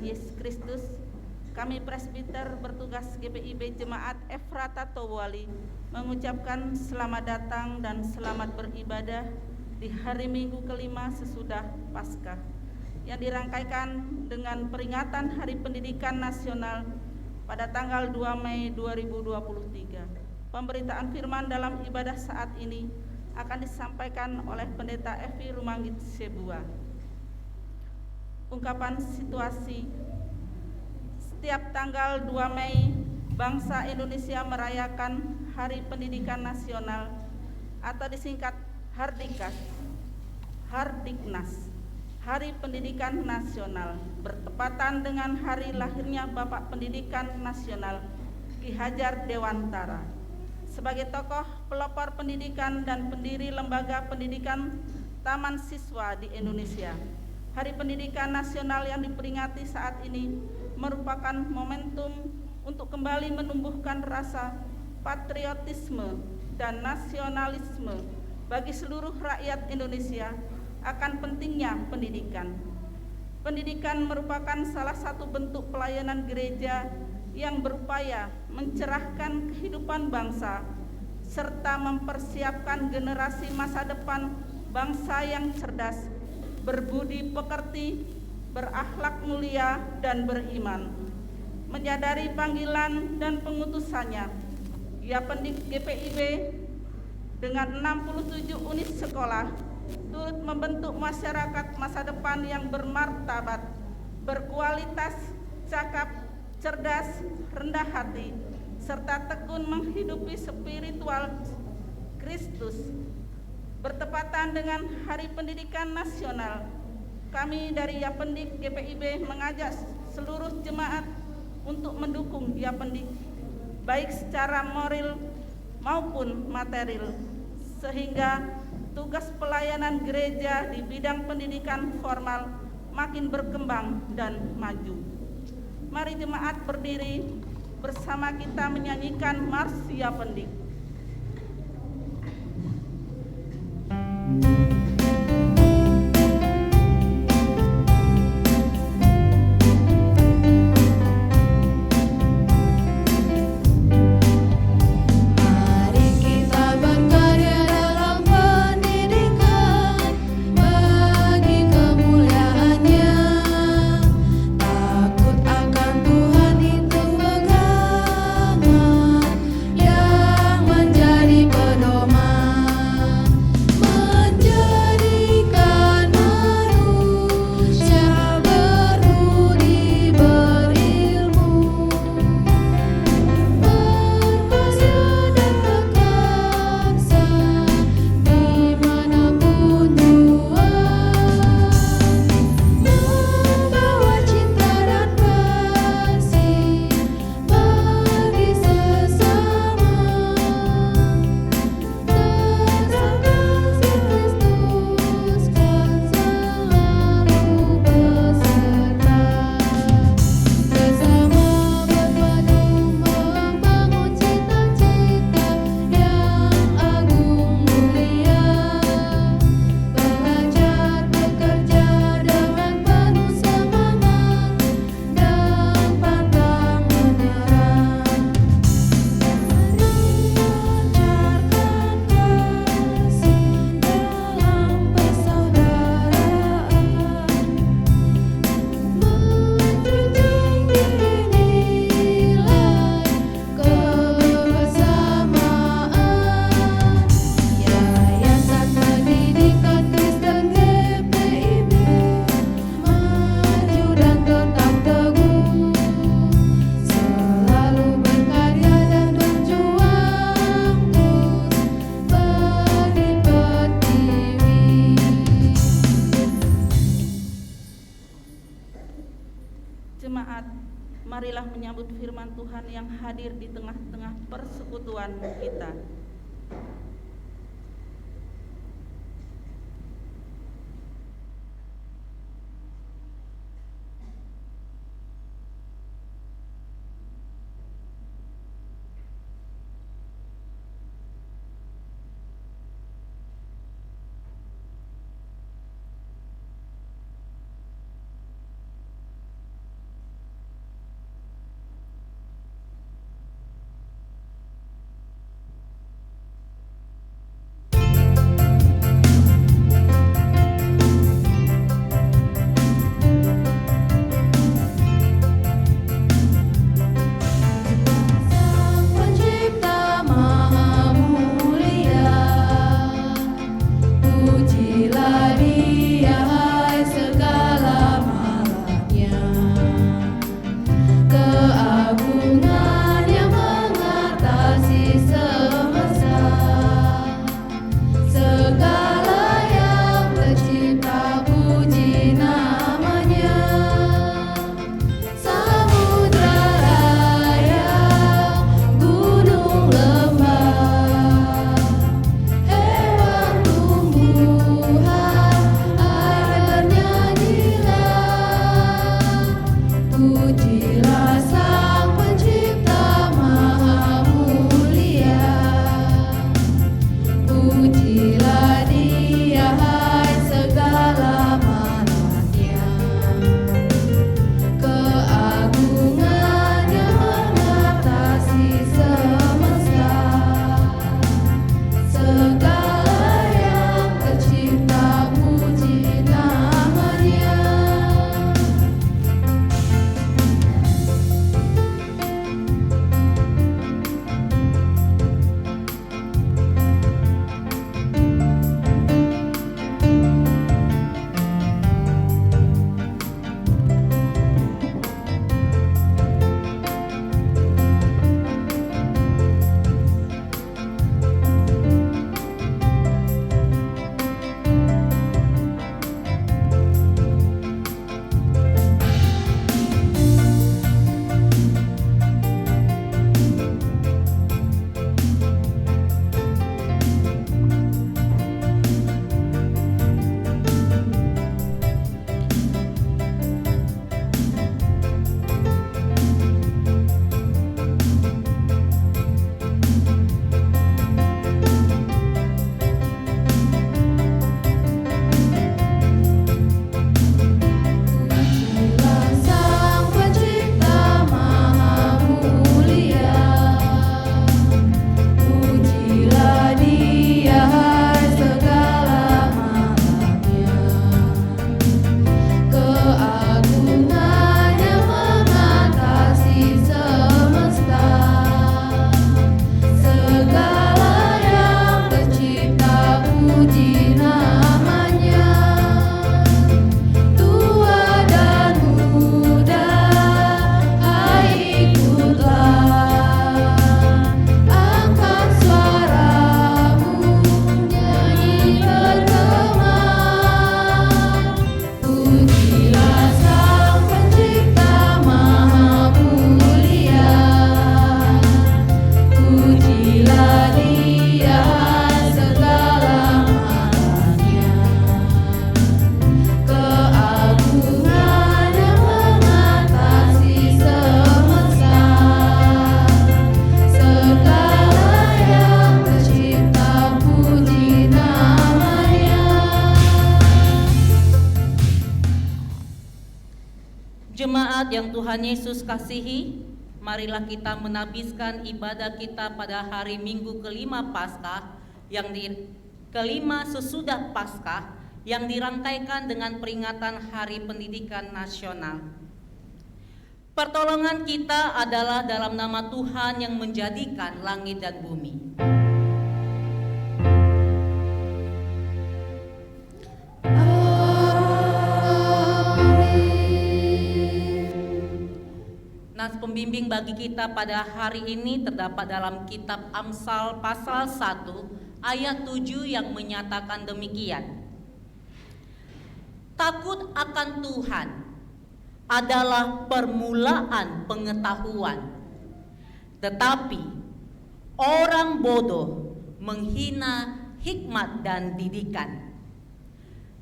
Tuhan Yesus Kristus, kami presbiter bertugas GPIB Jemaat Efrata Towali mengucapkan selamat datang dan selamat beribadah di hari Minggu kelima sesudah Paskah yang dirangkaikan dengan peringatan Hari Pendidikan Nasional pada tanggal 2 Mei 2023. Pemberitaan firman dalam ibadah saat ini akan disampaikan oleh Pendeta Evi Rumanggit Sebua. Ungkapan situasi. Setiap tanggal 2 Mei, bangsa Indonesia merayakan Hari Pendidikan Nasional atau disingkat Hardiknas, Hari Pendidikan Nasional, bertepatan dengan hari lahirnya Bapak Pendidikan Nasional Ki Hajar Dewantara. Sebagai tokoh pelopor pendidikan dan pendiri lembaga pendidikan taman siswa di Indonesia, Hari Pendidikan Nasional yang diperingati saat ini merupakan momentum untuk kembali menumbuhkan rasa patriotisme dan nasionalisme bagi seluruh rakyat Indonesia akan pentingnya pendidikan. Pendidikan merupakan salah satu bentuk pelayanan gereja yang berupaya mencerahkan kehidupan bangsa serta mempersiapkan generasi masa depan bangsa yang cerdas, berbudi pekerti, berakhlak mulia, dan beriman. Menyadari panggilan dan pengutusannya, Yapendik GPIB dengan 67 unit sekolah turut membentuk masyarakat masa depan yang bermartabat, berkualitas, cakap, cerdas, rendah hati, serta tekun menghidupi spiritual Kristus. Bertepatan dengan Hari Pendidikan Nasional, kami dari Yapendik GPIB mengajak seluruh jemaat untuk mendukung Yapendik baik secara moral maupun material, sehingga tugas pelayanan gereja di bidang pendidikan formal makin berkembang dan maju. Mari jemaat berdiri bersama kita menyanyikan Mars Yapendik. Jemaat, marilah menyambut firman Tuhan yang hadir di tengah-tengah persekutuan kita. Tuhan Yesus kasihi, marilah kita menabiskan ibadah kita pada hari Minggu kelima Paskah kelima sesudah Paskah yang dirangkaikan dengan peringatan Hari Pendidikan Nasional. Pertolongan kita adalah dalam nama Tuhan yang menjadikan langit dan bumi. Nas pembimbing bagi kita pada hari ini terdapat dalam kitab Amsal pasal 1 ayat 7 yang menyatakan demikian. Takut akan Tuhan adalah permulaan pengetahuan, tetapi orang bodoh menghina hikmat dan didikan.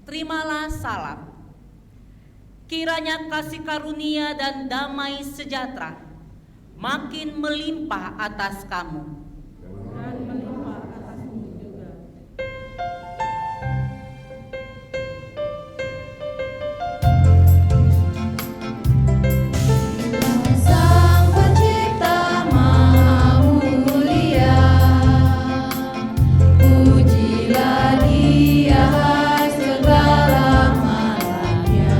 Terimalah salam. Kiranya kasih karunia dan damai sejahtera makin melimpah atas kamu. Dan melimpah atasmu juga. Sang Pencipta Maha Mulia, pujilah Dia hai segala makhluknya.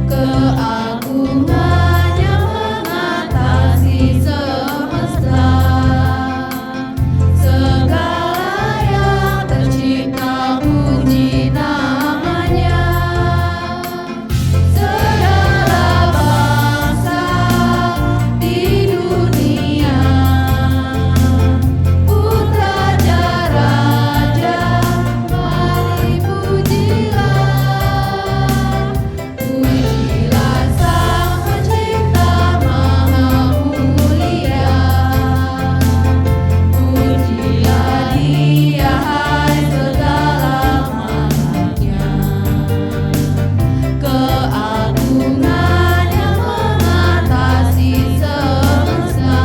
Keagungannya mengatasi semesta, segala yang tercipta puji namanya. Segala bangsa di dunia, putra raja, mari pujilah. Pujilah Sang Pencipta Maha Mulia, pujilah Dia hai segala makhluknya. Keagungannya mengatasi semesta,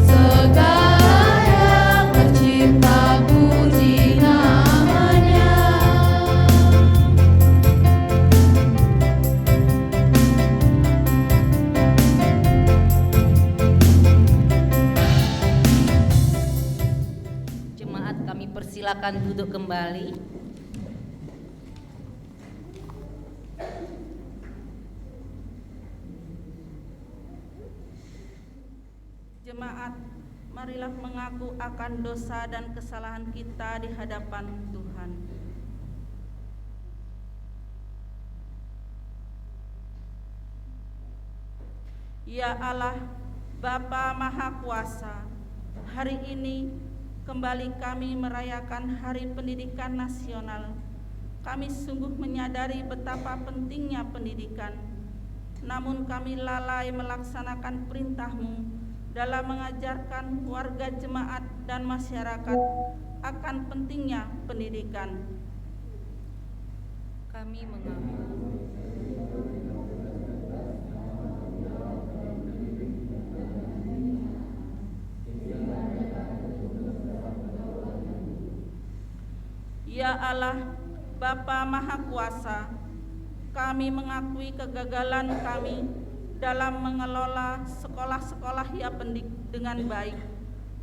segala yang tercipta puji namanya. Jemaat, kami persilakan duduk kembali. Jemaat, marilah mengaku akan dosa dan kesalahan kita di hadapan Tuhan. Ya Allah, Bapa Maha Kuasa, hari ini kembali kami merayakan Hari Pendidikan Nasional. Kami sungguh menyadari betapa pentingnya pendidikan, namun kami lalai melaksanakan perintah-Mu dalam mengajarkan warga jemaat dan masyarakat akan pentingnya pendidikan. Kami mengaku Ya Allah, Bapa Maha Kuasa, kami mengakui kegagalan kami dalam mengelola sekolah-sekolah yang dengan baik,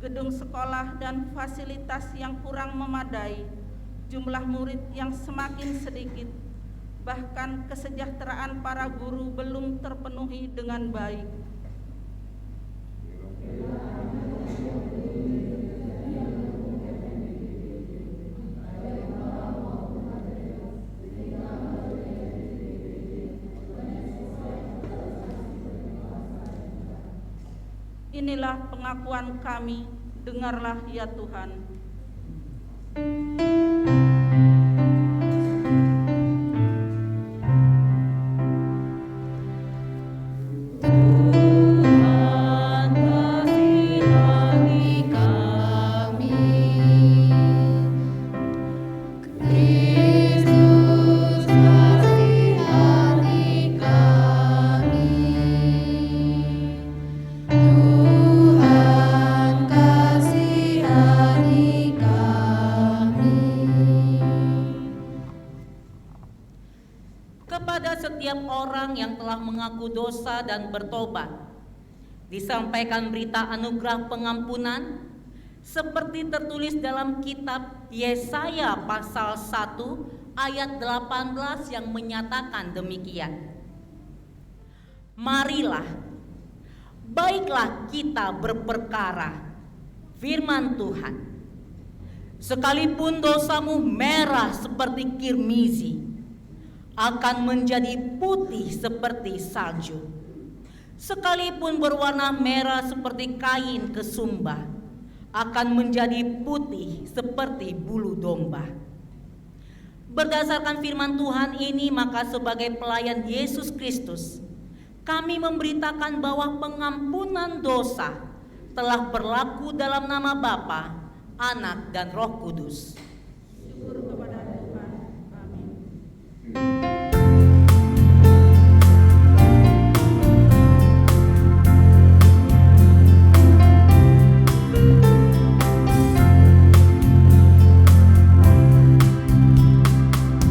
gedung sekolah dan fasilitas yang kurang memadai, jumlah murid yang semakin sedikit, bahkan kesejahteraan para guru belum terpenuhi dengan baik. Inilah pengakuan kami, dengarlah ya Tuhan. Tuhan kasihani kami, Kristus kasihani kami. Tuhan kasihani kami. orang yang telah mengaku dosa dan bertobat. Disampaikan berita anugerah pengampunan seperti tertulis dalam kitab Yesaya pasal 1 ayat 18 yang menyatakan demikian. Marilah, baiklah kita berperkara, firman Tuhan. Sekalipun dosamu merah seperti kirmizi, akan menjadi putih seperti salju. Sekalipun berwarna merah seperti kain kesumba, akan menjadi putih seperti bulu domba. Berdasarkan firman Tuhan ini, maka sebagai pelayan Yesus Kristus, kami memberitakan bahwa pengampunan dosa telah berlaku dalam nama Bapa, Anak, dan Roh Kudus. Syukur kepada Tuhan. Amin.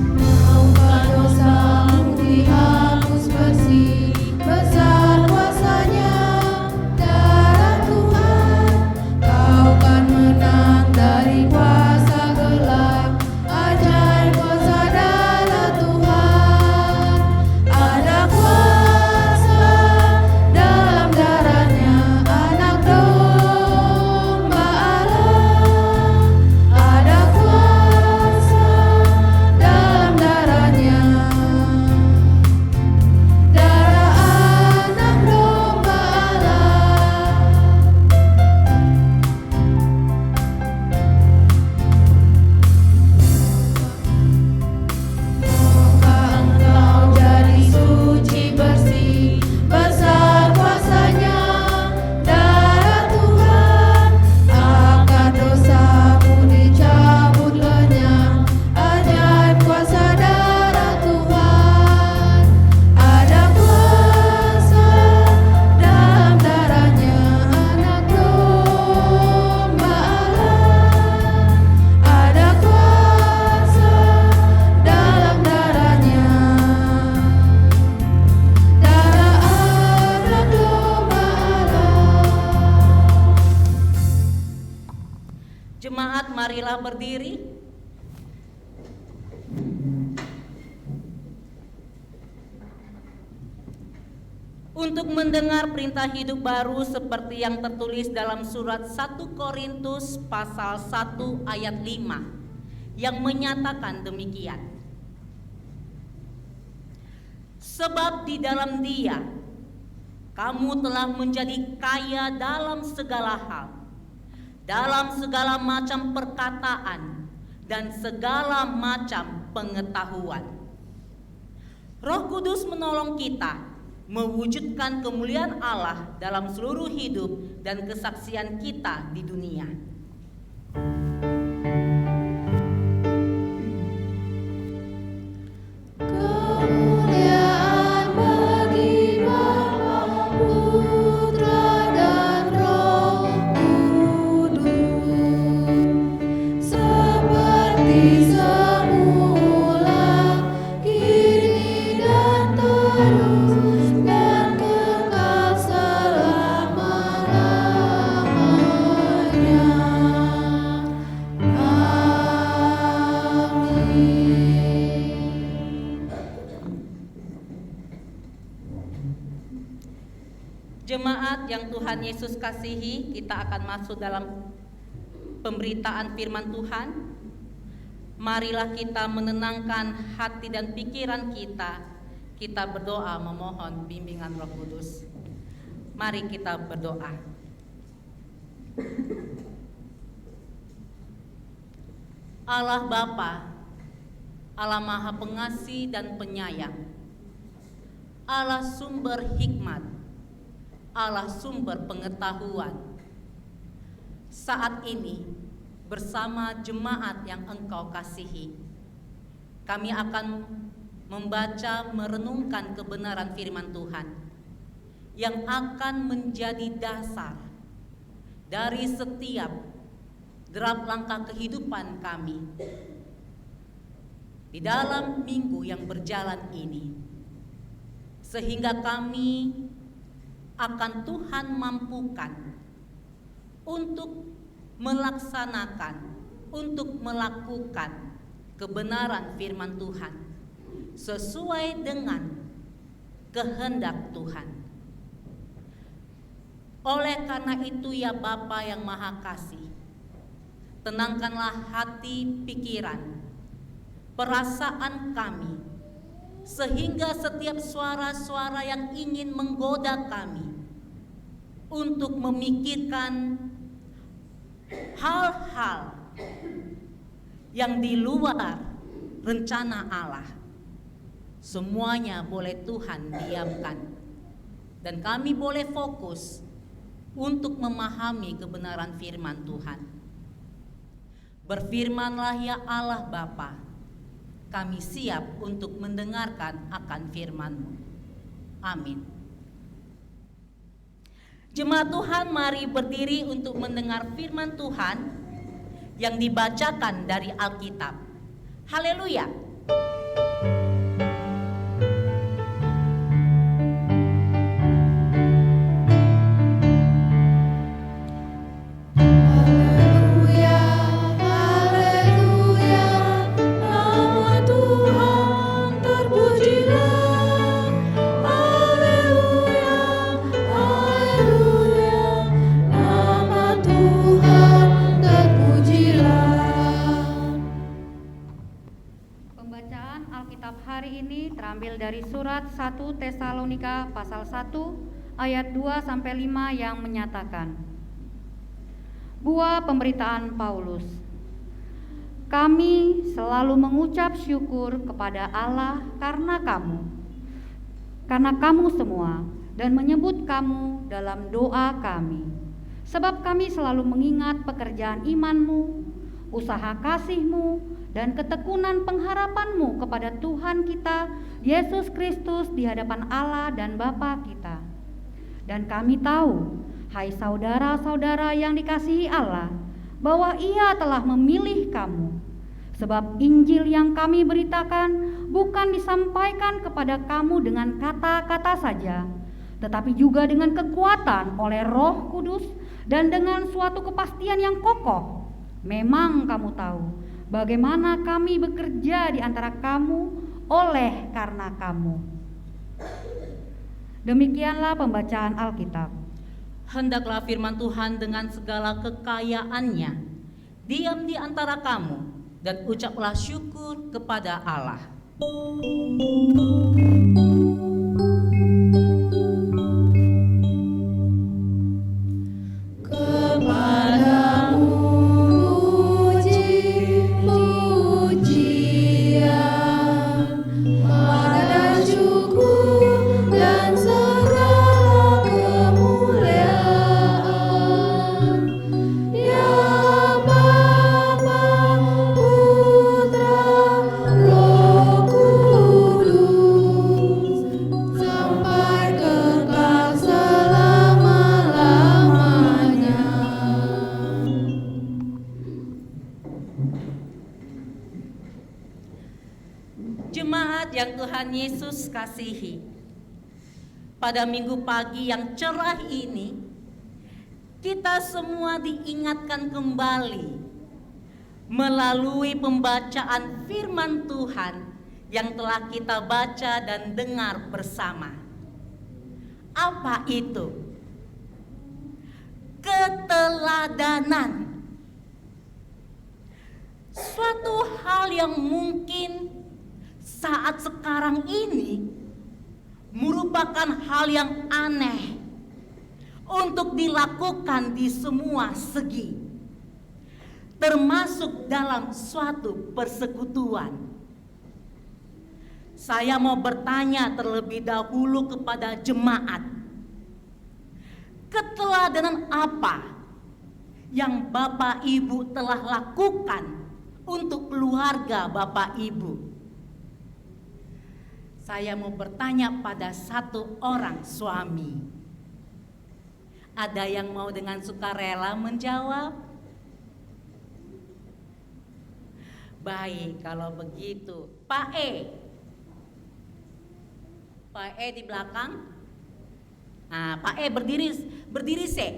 Maukah dosamu dihapus bersih, besar kuasanya darah Tuhan. Kau kan menang dari kuasa gelap, ajaib kuasa darah Tuhan. Ada kuasa dalam darahnya Anak Domba Allah. Ada kuasa dalam darahnya, darah Anak Domba Allah. Maukah engkau jadi suci bersih, besar kuasanya darah Tuhan. Akar dosamu dicabut lenyap, ajaib kuasa darah Tuhan. Ada kuasa dalam darahnya Anak Domba Allah. Ada kuasa dalam darahnya, darah Anak Domba Allah. Jemaat, marilah berdiri. Untuk mendengar perintah hidup baru seperti yang tertulis dalam surat 1 Korintus pasal 1 ayat 5 yang menyatakan demikian. Sebab di dalam Dia kamu telah menjadi kaya dalam segala hal, dalam segala macam perkataan dan segala macam pengetahuan. Roh Kudus menolong kita mewujudkan kemuliaan Allah dalam seluruh hidup dan kesaksian kita di dunia. Kemuliaan bagi Bapa, Putra, dan Roh Kudus, seperti semula, kini dan terus, dan kekal selama-lamanya. Amin. Jemaat yang Tuhan Yesus kasihi, kita akan masuk dalam pemberitaan firman Tuhan. Marilah kita menenangkan hati dan pikiran kita. Kita berdoa memohon bimbingan Roh Kudus. Mari kita berdoa. Allah Bapa, Allah Maha Pengasih dan Penyayang, Allah sumber hikmat, Allah sumber pengetahuan. Saat ini bersama jemaat yang Engkau kasihi, kami akan membaca merenungkan kebenaran firman Tuhan yang akan menjadi dasar dari setiap derap langkah kehidupan kami di dalam minggu yang berjalan ini. sehingga kami akan Tuhan mampukan untuk melaksanakan, untuk melakukan kebenaran firman Tuhan sesuai dengan kehendak Tuhan. Oleh karena itu ya Bapa yang Maha Kasih, tenangkanlah hati, pikiran, perasaan kami, sehingga setiap suara-suara yang ingin menggoda kami untuk memikirkan hal-hal yang di luar rencana Allah, semuanya boleh Tuhan diamkan, dan kami boleh fokus untuk memahami kebenaran firman Tuhan. Berfirmanlah ya Allah Bapa, kami siap untuk mendengarkan akan firman-Mu. Amin. Jemaat Tuhan, mari berdiri untuk mendengar firman Tuhan yang dibacakan dari Alkitab. Haleluya. Haleluya, haleluya, nama Tuhan terpujilah. Haleluya, haleluya, nama Tuhan terpujilah. Pembacaan Alkitab hari ini terambil dari surat 1 Tesalonika pasal 1 ayat 2 sampai 5 yang menyatakan, buah pemberitaan Paulus. Kami selalu mengucap syukur kepada Allah karena kamu semua, dan menyebut kamu dalam doa kami. Sebab kami selalu mengingat pekerjaan imanmu, usaha kasihmu, dan ketekunan pengharapanmu kepada Tuhan kita, Yesus Kristus, di hadapan Allah dan Bapa kita. Dan kami tahu, hai saudara-saudara yang dikasihi Allah, bahwa Ia telah memilih kamu. Sebab Injil yang kami beritakan bukan disampaikan kepada kamu dengan kata-kata saja, tetapi juga dengan kekuatan oleh Roh Kudus dan dengan suatu kepastian yang kokoh. Memang kamu tahu bagaimana kami bekerja di antara kamu oleh karena kamu. Demikianlah pembacaan Alkitab. Hendaklah firman Tuhan dengan segala kekayaannya diam di antara kamu, dan ucaplah syukur kepada Allah. Kepadamu puji-pujian, pada syukur dan segala kemuliaan, ya Bapa, Putra, Roh Kudus, sampai kekal selama-lamanya. Jemaat yang Tuhan Yesus kasihi, pada minggu pagi yang cerah ini, kita semua diingatkan kembali melalui pembacaan firman Tuhan yang telah kita baca dan dengar bersama. Apa itu? Keteladanan. Suatu hal yang mungkin saat sekarang ini merupakan hal yang aneh untuk dilakukan di semua segi, termasuk dalam suatu persekutuan. Saya mau bertanya terlebih dahulu kepada jemaat, keteladanan apa yang Bapak Ibu telah lakukan untuk keluarga Bapak Ibu? Saya mau bertanya pada satu orang suami. Ada yang mau dengan sukarela menjawab? Baik, kalau begitu, Pak E. Pak E di belakang. Ah, Pak E berdiri se.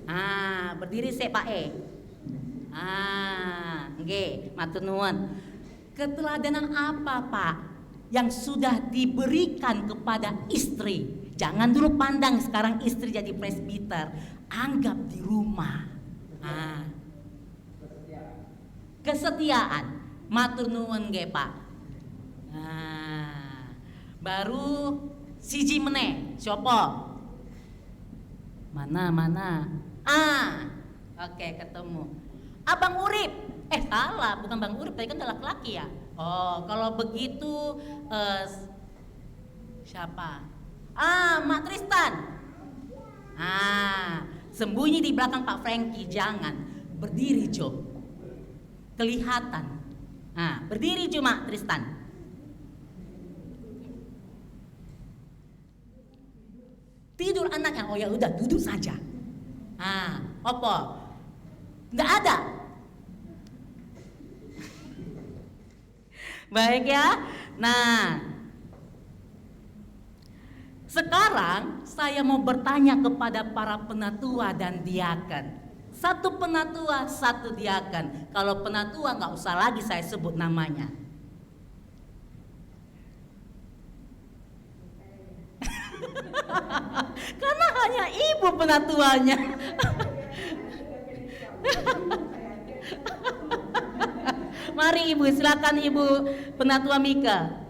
Ah, berdiri se Pak E. Ah, nggih, matur nuwun. Keteladanan apa, Pak, yang sudah diberikan kepada istri? Jangan dulu pandang sekarang istri jadi presbiter, anggap di rumah. Ah. Kesetiaan, matur nuwun nggih, Pak. Nah, baru siji meneh, siapa? Mana? Ah, oke ketemu. Abang Urip. Salah, bukan Bang Urip, tadi kan udah laki-laki ya. Oh, kalau begitu siapa? Mak Tristan. Sembunyi di belakang Pak Franky, jangan. Berdiri, Jo. Kelihatan. Berdiri Jo, Mak Tristan. Tidur anaknya, oh ya udah duduk saja. Apa? Nggak ada. Baik ya. Nah, sekarang saya mau bertanya kepada para penatua dan diaken. Satu penatua, satu diaken. Kalau penatua nggak usah lagi saya sebut namanya. Karena hanya ibu penatuanya. Mari ibu, silakan ibu penatua Mika.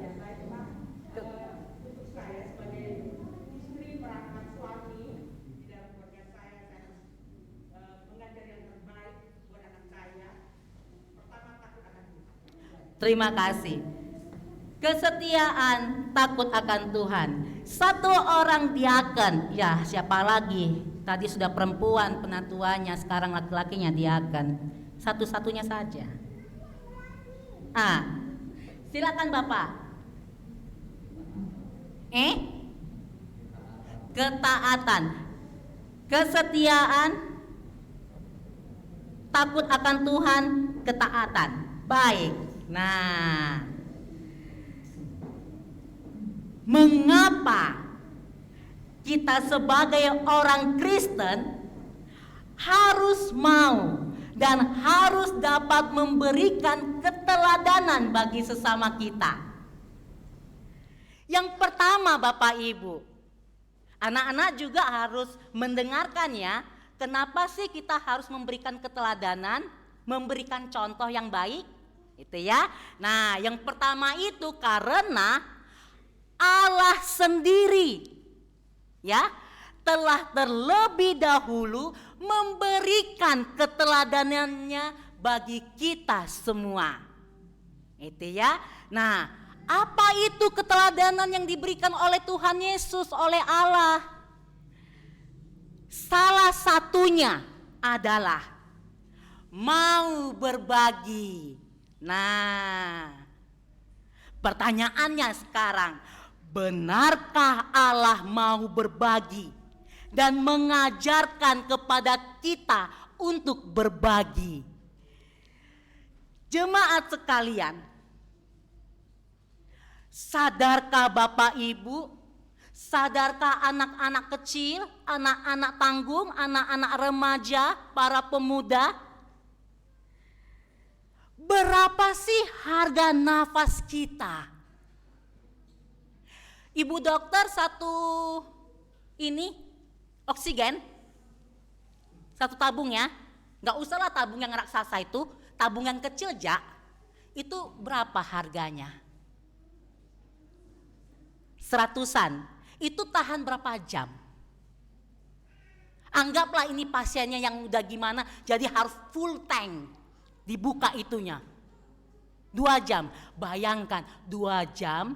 Terima kasih. Kesetiaan, takut akan Tuhan. Satu orang diaken, ya siapa lagi? Tadi sudah perempuan penatuanya, sekarang laki-lakinya diaken. Satu-satunya saja. Silakan Bapak. Ketaatan, kesetiaan, takut akan Tuhan, ketaatan. Baik. Nah, mengapa kita sebagai orang Kristen harus mau dan harus dapat memberikan keteladanan bagi sesama kita? Yang pertama, Bapak Ibu, anak-anak juga harus mendengarkan ya. Kenapa sih kita harus memberikan keteladanan, memberikan contoh yang baik? Itu ya. Nah, yang pertama itu karena Allah sendiri ya telah terlebih dahulu memberikan keteladanannya bagi kita semua. Itu ya. Nah, apa itu keteladanan yang diberikan oleh Tuhan Yesus, oleh Allah? Salah satunya adalah mau berbagi. Nah, pertanyaannya sekarang, benarkah Allah mau berbagi dan mengajarkan kepada kita untuk berbagi? Jemaat sekalian, sadarkah Bapak Ibu, sadarkah anak-anak kecil, anak-anak tanggung, anak-anak remaja, para pemuda, berapa sih harga nafas kita? Ibu dokter satu ini oksigen, satu tabung ya, nggak usahlah tabung yang raksasa itu, tabung yang kecil aja, itu berapa harganya? 100-an, itu tahan berapa jam? Anggaplah ini pasiennya yang udah gimana, jadi harus full tank. Dibuka itunya 2 jam. Bayangkan 2 jam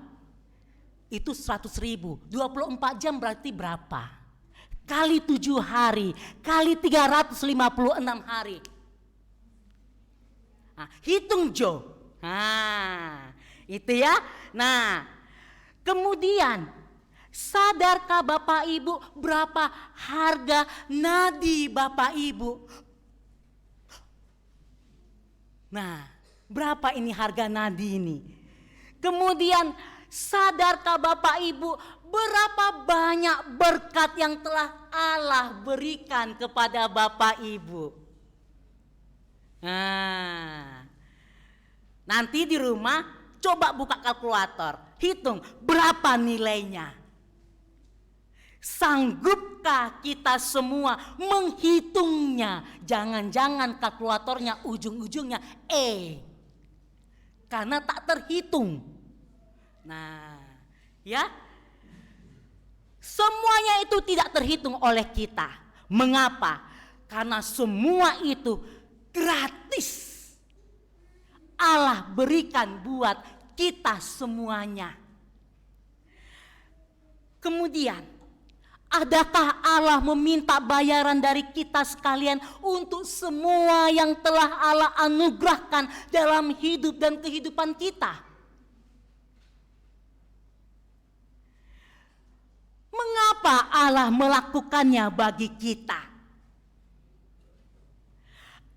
itu 100.000. 24 jam berarti berapa? Kali 7 hari, kali 356 hari. Hitung Jo. Itu ya. Nah, kemudian sadarkah Bapak Ibu berapa harga nadi Bapak Ibu? Nah, berapa ini harga nadi ini? Kemudian sadarkah Bapak Ibu berapa banyak berkat yang telah Allah berikan kepada Bapak Ibu? Nah, nanti di rumah coba buka kalkulator, hitung berapa nilainya. Sanggupkah kita semua menghitungnya? Jangan-jangan kalkulatornya ujung-ujungnya karena tak terhitung. Nah, ya, semuanya itu tidak terhitung oleh kita. Mengapa? Karena semua itu gratis. Allah berikan buat kita semuanya. Kemudian, adakah Allah meminta bayaran dari kita sekalian untuk semua yang telah Allah anugerahkan dalam hidup dan kehidupan kita? Mengapa Allah melakukannya bagi kita?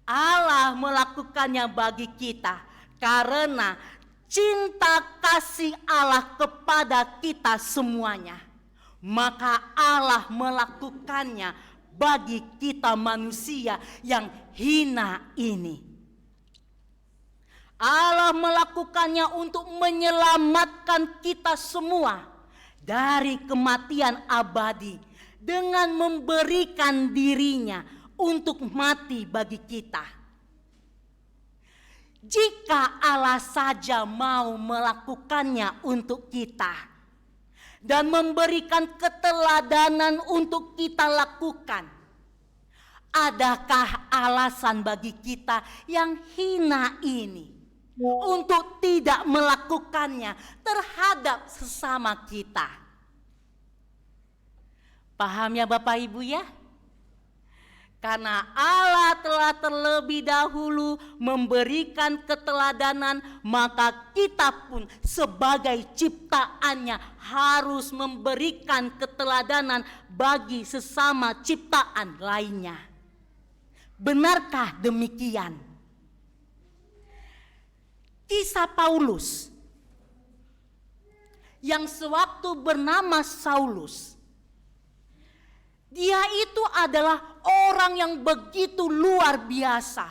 Allah melakukannya bagi kita karena cinta kasih Allah kepada kita semuanya. Maka Allah melakukannya bagi kita manusia yang hina ini. Allah melakukannya untuk menyelamatkan kita semua dari kematian abadi dengan memberikan dirinya untuk mati bagi kita. Jika Allah saja mau melakukannya untuk kita dan memberikan keteladanan untuk kita lakukan, adakah alasan bagi kita yang hina ini untuk tidak melakukannya terhadap sesama kita? Paham ya Bapak Ibu ya? Karena Allah telah terlebih dahulu memberikan keteladanan, maka kita pun sebagai ciptaannya harus memberikan keteladanan bagi sesama ciptaan lainnya. Benarkah demikian? Kisah Paulus yang sewaktu bernama Saulus, dia itu adalah orang yang begitu luar biasa,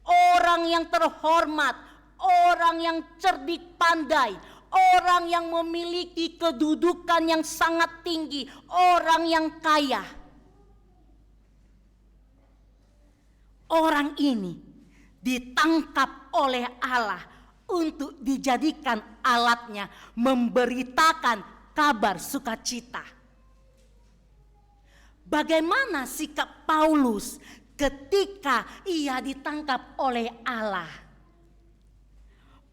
orang yang terhormat, orang yang cerdik pandai, orang yang memiliki kedudukan yang sangat tinggi, orang yang kaya. Orang ini ditangkap oleh Allah untuk dijadikan alatnya memberitakan kabar sukacita. Bagaimana sikap Paulus ketika ia ditangkap oleh Allah?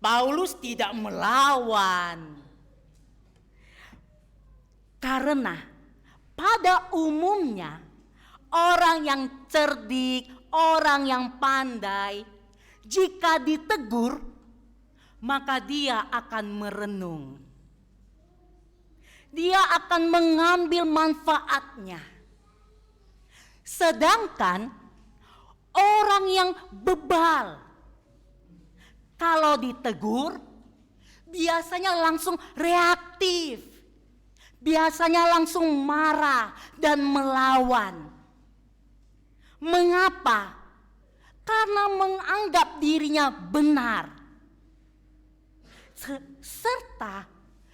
Paulus tidak melawan. Karena pada umumnya orang yang cerdik, orang yang pandai, jika ditegur maka dia akan merenung. Dia akan mengambil manfaatnya. Sedangkan orang yang bebal, kalau ditegur biasanya langsung reaktif, biasanya langsung marah dan melawan. Mengapa? Karena menganggap dirinya benar, serta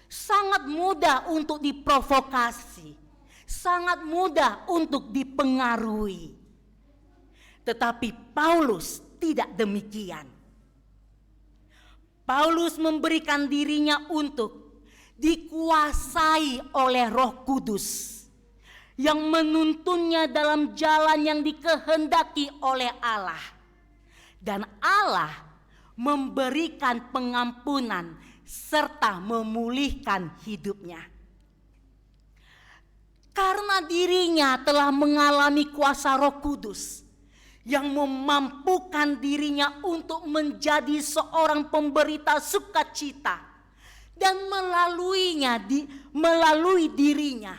sangat mudah untuk diprovokasi, sangat mudah untuk dipengaruhi. Tetapi Paulus tidak demikian. Paulus memberikan dirinya untuk dikuasai oleh Roh Kudus yang menuntunnya dalam jalan yang dikehendaki oleh Allah. Dan Allah memberikan pengampunan serta memulihkan hidupnya. Karena dirinya telah mengalami kuasa Roh Kudus yang memampukan dirinya untuk menjadi seorang pemberita sukacita, dan melalui dirinya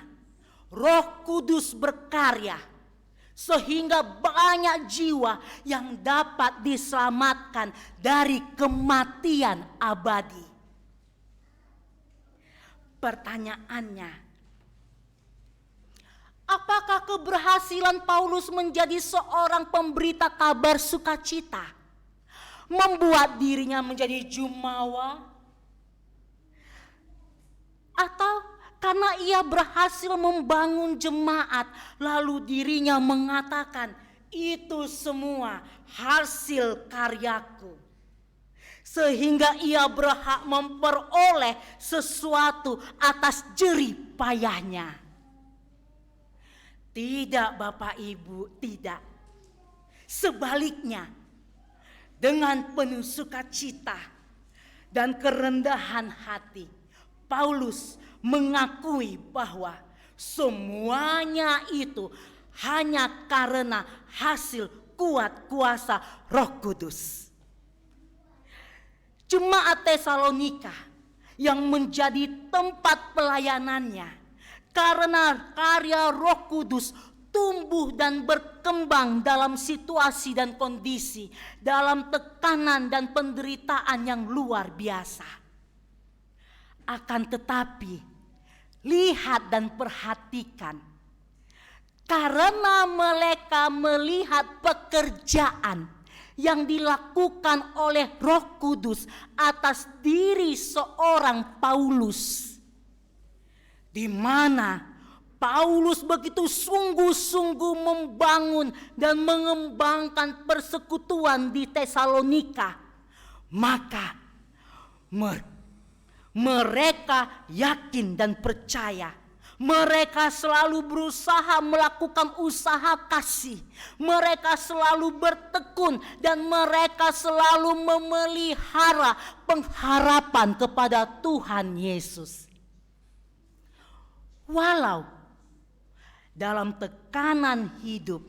Roh Kudus berkarya sehingga banyak jiwa yang dapat diselamatkan dari kematian abadi. pertanyaannya, apakah keberhasilan Paulus menjadi seorang pemberita kabar sukacita membuat dirinya menjadi jumawa? Atau karena ia berhasil membangun jemaat, lalu dirinya mengatakan, itu semua hasil karyaku, sehingga ia berhak memperoleh sesuatu atas jerih payahnya? Tidak, Bapak Ibu, tidak. Sebaliknya, dengan penuh sukacita dan kerendahan hati, Paulus mengakui bahwa semuanya itu hanya karena hasil kuat kuasa Roh Kudus. Jemaat Tesalonika yang menjadi tempat pelayanannya karena karya Roh Kudus tumbuh dan berkembang dalam situasi dan kondisi, dalam tekanan dan penderitaan yang luar biasa. Akan tetapi, lihat dan perhatikan, karena mereka melihat pekerjaan yang dilakukan oleh Roh Kudus atas diri seorang Paulus, di mana Paulus begitu sungguh-sungguh membangun dan mengembangkan persekutuan di Tesalonika, maka mereka yakin dan percaya. Mereka selalu berusaha melakukan usaha kasih. Mereka selalu bertekun dan mereka selalu memelihara pengharapan kepada Tuhan Yesus. Walau dalam tekanan hidup,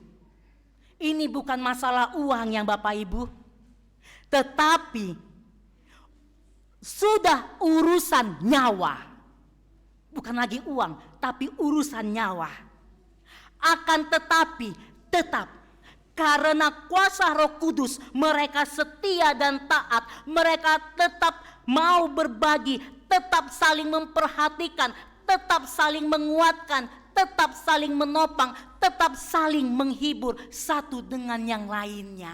ini bukan masalah uang yang Bapak Ibu, tetapi sudah urusan nyawa. Bukan lagi uang, tapi urusan nyawa. Akan tetapi tetap karena kuasa Roh Kudus, mereka setia dan taat. Mereka tetap mau berbagi, tetap saling memperhatikan, tetap saling menguatkan, tetap saling menopang, tetap saling menghibur satu dengan yang lainnya.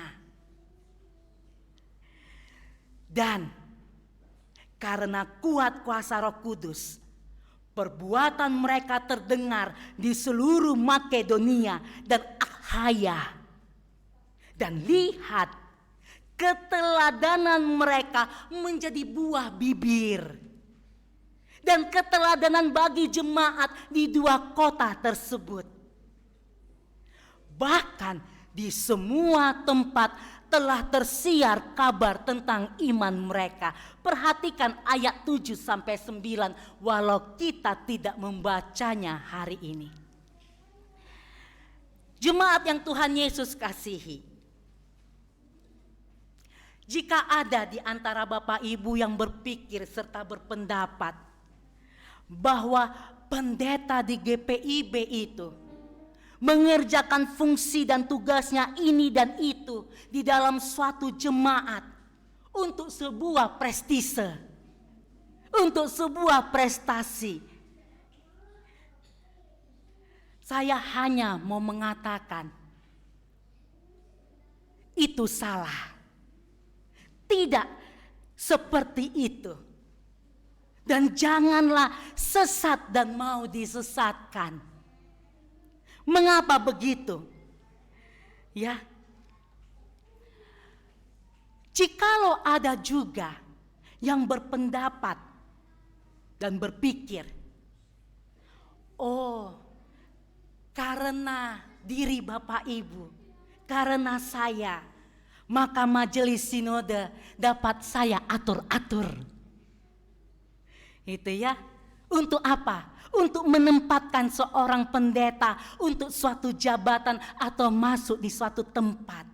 Dan karena kuat kuasa Roh Kudus, perbuatan mereka terdengar di seluruh Makedonia dan Akhaya. Dan lihat, keteladanan mereka menjadi buah bibir. Dan keteladanan bagi jemaat di dua kota tersebut. Bahkan di semua tempat telah tersiar kabar tentang iman mereka. Perhatikan ayat 7-9 walau kita tidak membacanya hari ini. Jemaat yang Tuhan Yesus kasihi, jika ada di antara Bapak Ibu yang berpikir serta berpendapat bahwa pendeta di GPIB itu mengerjakan fungsi dan tugasnya ini dan itu di dalam suatu jemaat untuk sebuah prestise, untuk sebuah prestasi, saya hanya mau mengatakan itu salah. Tidak seperti itu. Dan janganlah sesat dan mau disesatkan. Mengapa begitu? Ya, jikalau ada juga yang berpendapat dan berpikir, oh, karena diri Bapak Ibu, karena saya, maka majelis sinode dapat saya atur-atur. Itu ya, untuk apa? Untuk menempatkan seorang pendeta untuk suatu jabatan atau masuk di suatu tempat.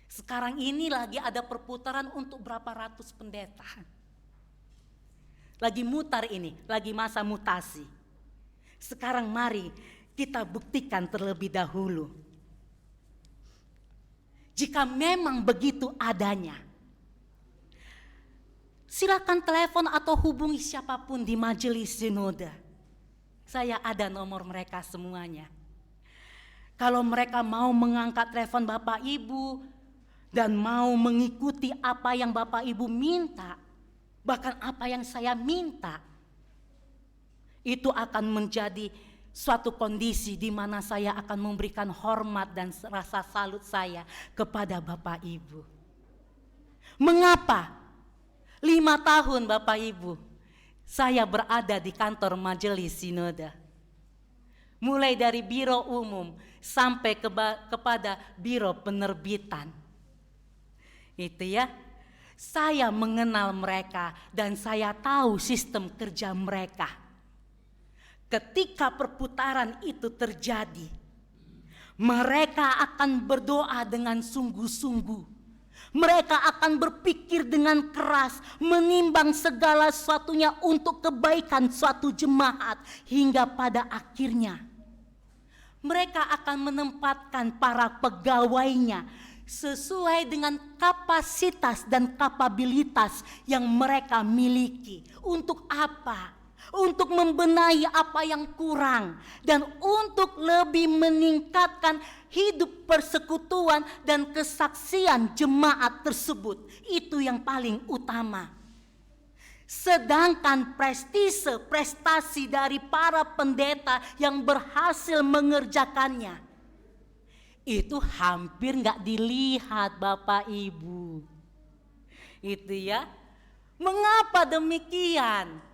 Sekarang ini lagi ada perputaran untuk berapa ratus pendeta. Lagi mutar ini, lagi masa mutasi. Sekarang mari kita buktikan terlebih dahulu. Jika memang begitu adanya, silakan telepon atau hubungi siapapun di majelis sinode. Saya ada nomor mereka semuanya. Kalau mereka mau mengangkat telepon Bapak Ibu dan mau mengikuti apa yang Bapak Ibu minta, bahkan apa yang saya minta, itu akan menjadi suatu kondisi di mana saya akan memberikan hormat dan rasa salut saya kepada Bapak Ibu. Mengapa? 5 tahun Bapak Ibu saya berada di kantor majelis sinode. Mulai dari biro umum sampai kepada biro penerbitan. Itu ya, saya mengenal mereka dan saya tahu sistem kerja mereka. Ketika perputaran itu terjadi, mereka akan berdoa dengan sungguh-sungguh. Mereka akan berpikir dengan keras, menimbang segala sesuatunya untuk kebaikan suatu jemaat, hingga pada akhirnya mereka akan menempatkan para pegawainya sesuai dengan kapasitas dan kapabilitas yang mereka miliki. Untuk apa? Untuk membenahi apa yang kurang dan untuk lebih meningkatkan hidup persekutuan dan kesaksian jemaat tersebut. Itu yang paling utama. Sedangkan prestasi dari para pendeta yang berhasil mengerjakannya, itu hampir gak dilihat Bapak Ibu. Itu ya. Mengapa demikian?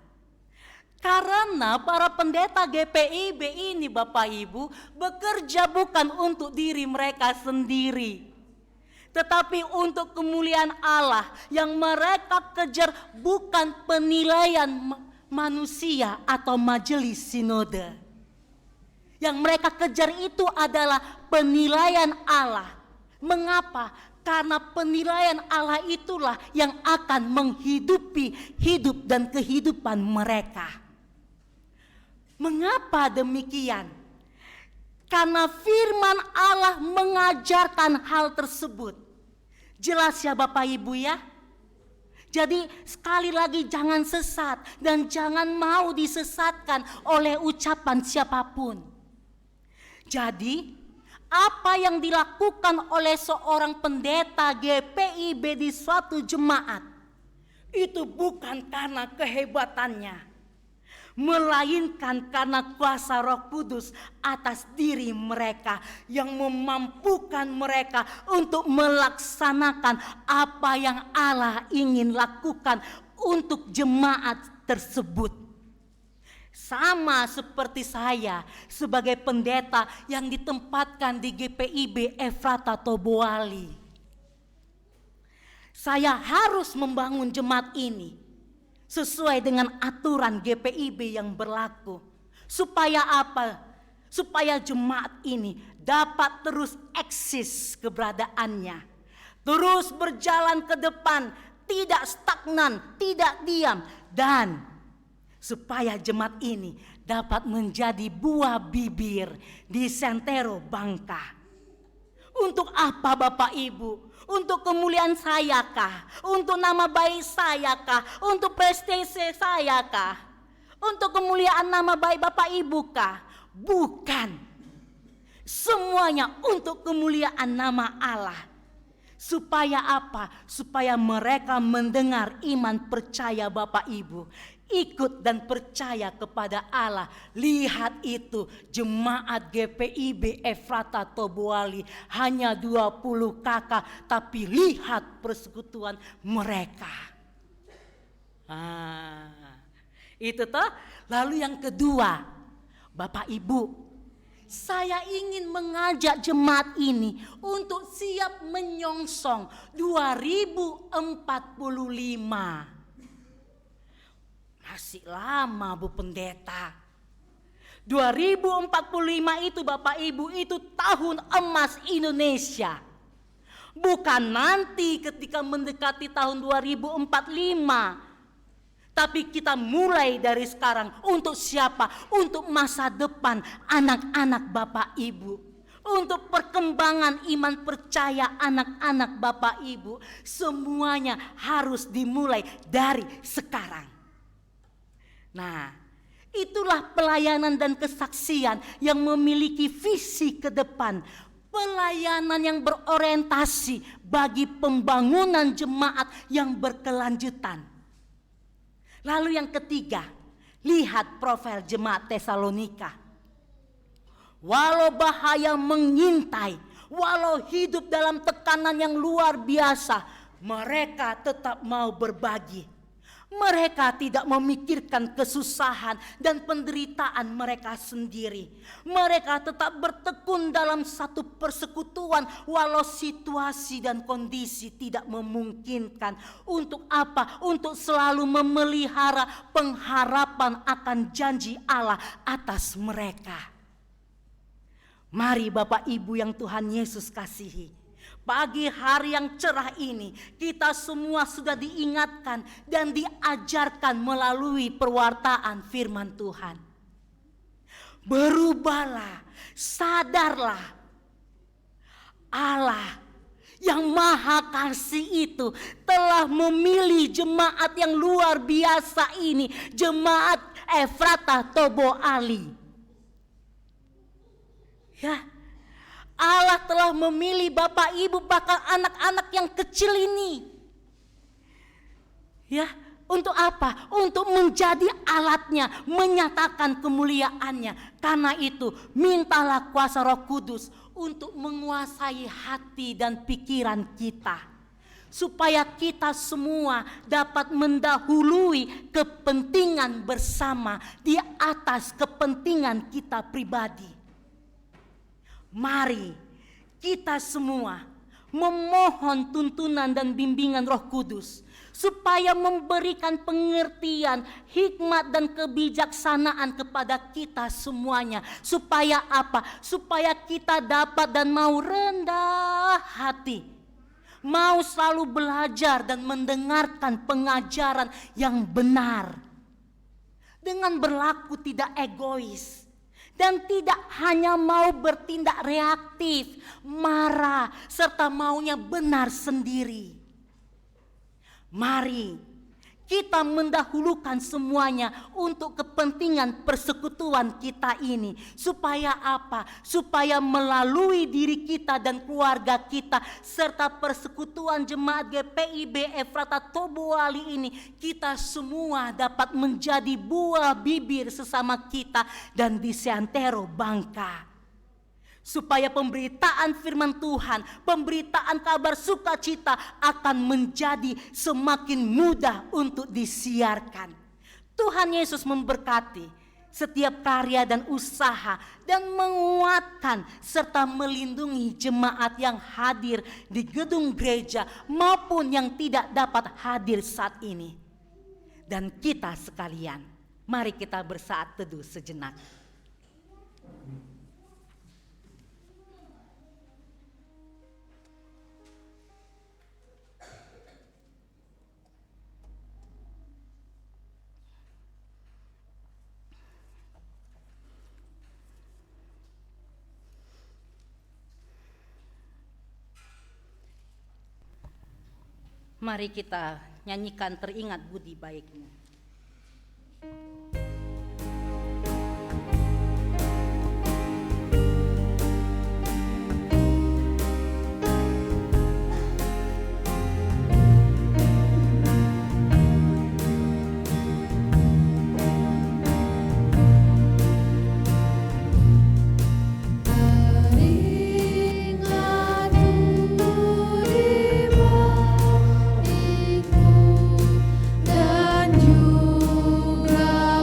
Karena para pendeta GPIB ini Bapak Ibu bekerja bukan untuk diri mereka sendiri, tetapi untuk kemuliaan Allah. Yang mereka kejar bukan penilaian manusia atau majelis sinode. Yang mereka kejar itu adalah penilaian Allah. Mengapa? Karena penilaian Allah itulah yang akan menghidupi hidup dan kehidupan mereka. Mengapa demikian? Karena firman Allah mengajarkan hal tersebut. Jelas ya Bapak Ibu ya? Jadi sekali lagi jangan sesat dan jangan mau disesatkan oleh ucapan siapapun. Jadi apa yang dilakukan oleh seorang pendeta GPIB di suatu jemaat itu bukan karena kehebatannya, melainkan karena kuasa Roh Kudus atas diri mereka yang memampukan mereka untuk melaksanakan apa yang Allah ingin lakukan untuk jemaat tersebut. Sama seperti saya sebagai pendeta yang ditempatkan di GPIB Efrata Toboali. Saya harus membangun jemaat ini sesuai dengan aturan GPIB yang berlaku. Supaya apa? Supaya jemaat ini dapat terus eksis keberadaannya. Terus berjalan ke depan, tidak stagnan, tidak diam. Dan supaya jemaat ini dapat menjadi buah bibir di Sentero Bangka. Untuk apa Bapak Ibu? Untuk kemuliaan saya kah? Untuk nama baik saya kah? Untuk prestasi saya kah? Untuk kemuliaan nama baik Bapak Ibu kah? Bukan. Semuanya untuk kemuliaan nama Allah. Supaya apa? Supaya mereka mendengar iman percaya Bapak Ibu. Ikut dan percaya kepada Allah. Lihat itu, jemaat GPIB Efrata Toboali hanya 20 kakak, tapi lihat persekutuan mereka. Itu toh. Lalu yang kedua, Bapak Ibu, saya ingin mengajak jemaat ini untuk siap menyongsong 2045. Masih lama Bu Pendeta. 2045 itu Bapak Ibu itu tahun emas Indonesia. Bukan nanti ketika mendekati tahun 2045. Tapi kita mulai dari sekarang. Untuk siapa? Untuk masa depan anak-anak Bapak Ibu. untuk perkembangan iman percaya anak-anak Bapak Ibu, semuanya harus dimulai dari sekarang. Nah, itulah pelayanan dan kesaksian yang memiliki visi ke depan. Pelayanan yang berorientasi bagi pembangunan jemaat yang berkelanjutan. Lalu yang ketiga, lihat profil jemaat Tesalonika. Walau bahaya mengintai, walau hidup dalam tekanan yang luar biasa, mereka tetap mau berbagi. Mereka tidak memikirkan kesusahan dan penderitaan mereka sendiri. Mereka tetap bertekun dalam satu persekutuan walau situasi dan kondisi tidak memungkinkan. Untuk apa? Untuk selalu memelihara pengharapan akan janji Allah atas mereka. Mari Bapak Ibu yang Tuhan Yesus kasihi, pagi hari yang cerah ini kita semua sudah diingatkan dan diajarkan melalui perwartaan firman Tuhan. Berubahlah, sadarlah. Allah yang Maha Kasih itu telah memilih jemaat yang luar biasa ini, jemaat Efrata Tobo Ali. Ya, Allah telah memilih Bapak Ibu bahkan anak-anak yang kecil ini. Ya, untuk apa? Untuk menjadi alatnya, menyatakan kemuliaannya. Karena itu, mintalah kuasa Roh Kudus untuk menguasai hati dan pikiran kita. Supaya kita semua dapat mendahului kepentingan bersama di atas kepentingan kita pribadi. Mari kita semua memohon tuntunan dan bimbingan Roh Kudus supaya memberikan pengertian, hikmat dan kebijaksanaan kepada kita semuanya. Supaya apa? Supaya kita dapat dan mau rendah hati, mau selalu belajar dan mendengarkan pengajaran yang benar, dengan berlaku tidak egois. Dan tidak hanya mau bertindak reaktif, marah, serta maunya benar sendiri. Mari kita mendahulukan semuanya untuk kepentingan persekutuan kita ini. Supaya apa? Supaya melalui diri kita dan keluarga kita serta persekutuan jemaat GPIB Efrata Tobo Ali ini, kita semua dapat menjadi buah bibir sesama kita dan di seantero Bangka. Supaya pemberitaan firman Tuhan, pemberitaan kabar sukacita akan menjadi semakin mudah untuk disiarkan. Tuhan Yesus memberkati setiap karya dan usaha dan menguatkan serta melindungi jemaat yang hadir di gedung gereja maupun yang tidak dapat hadir saat ini. Dan kita sekalian, mari kita bersaat teduh sejenak. Mari kita nyanyikan teringat budi baikmu. Dan juga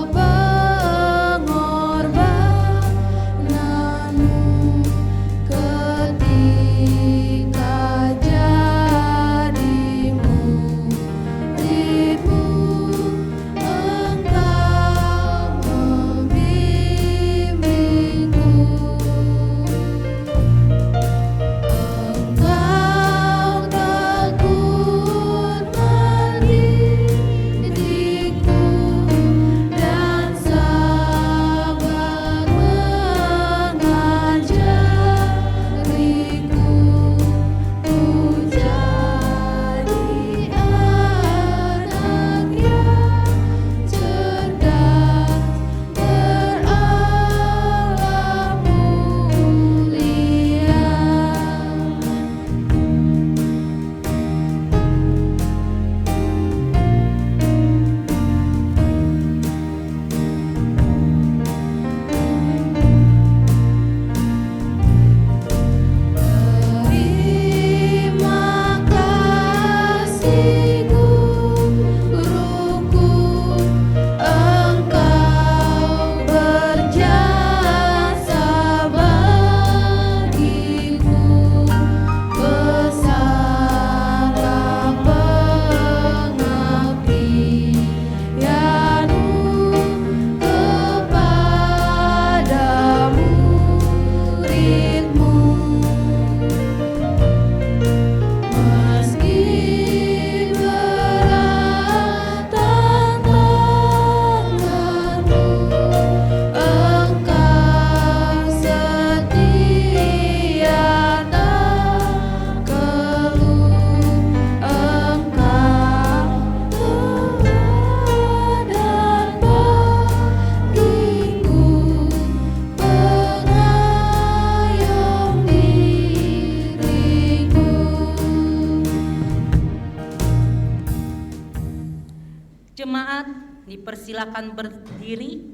Dipersilakan berdiri.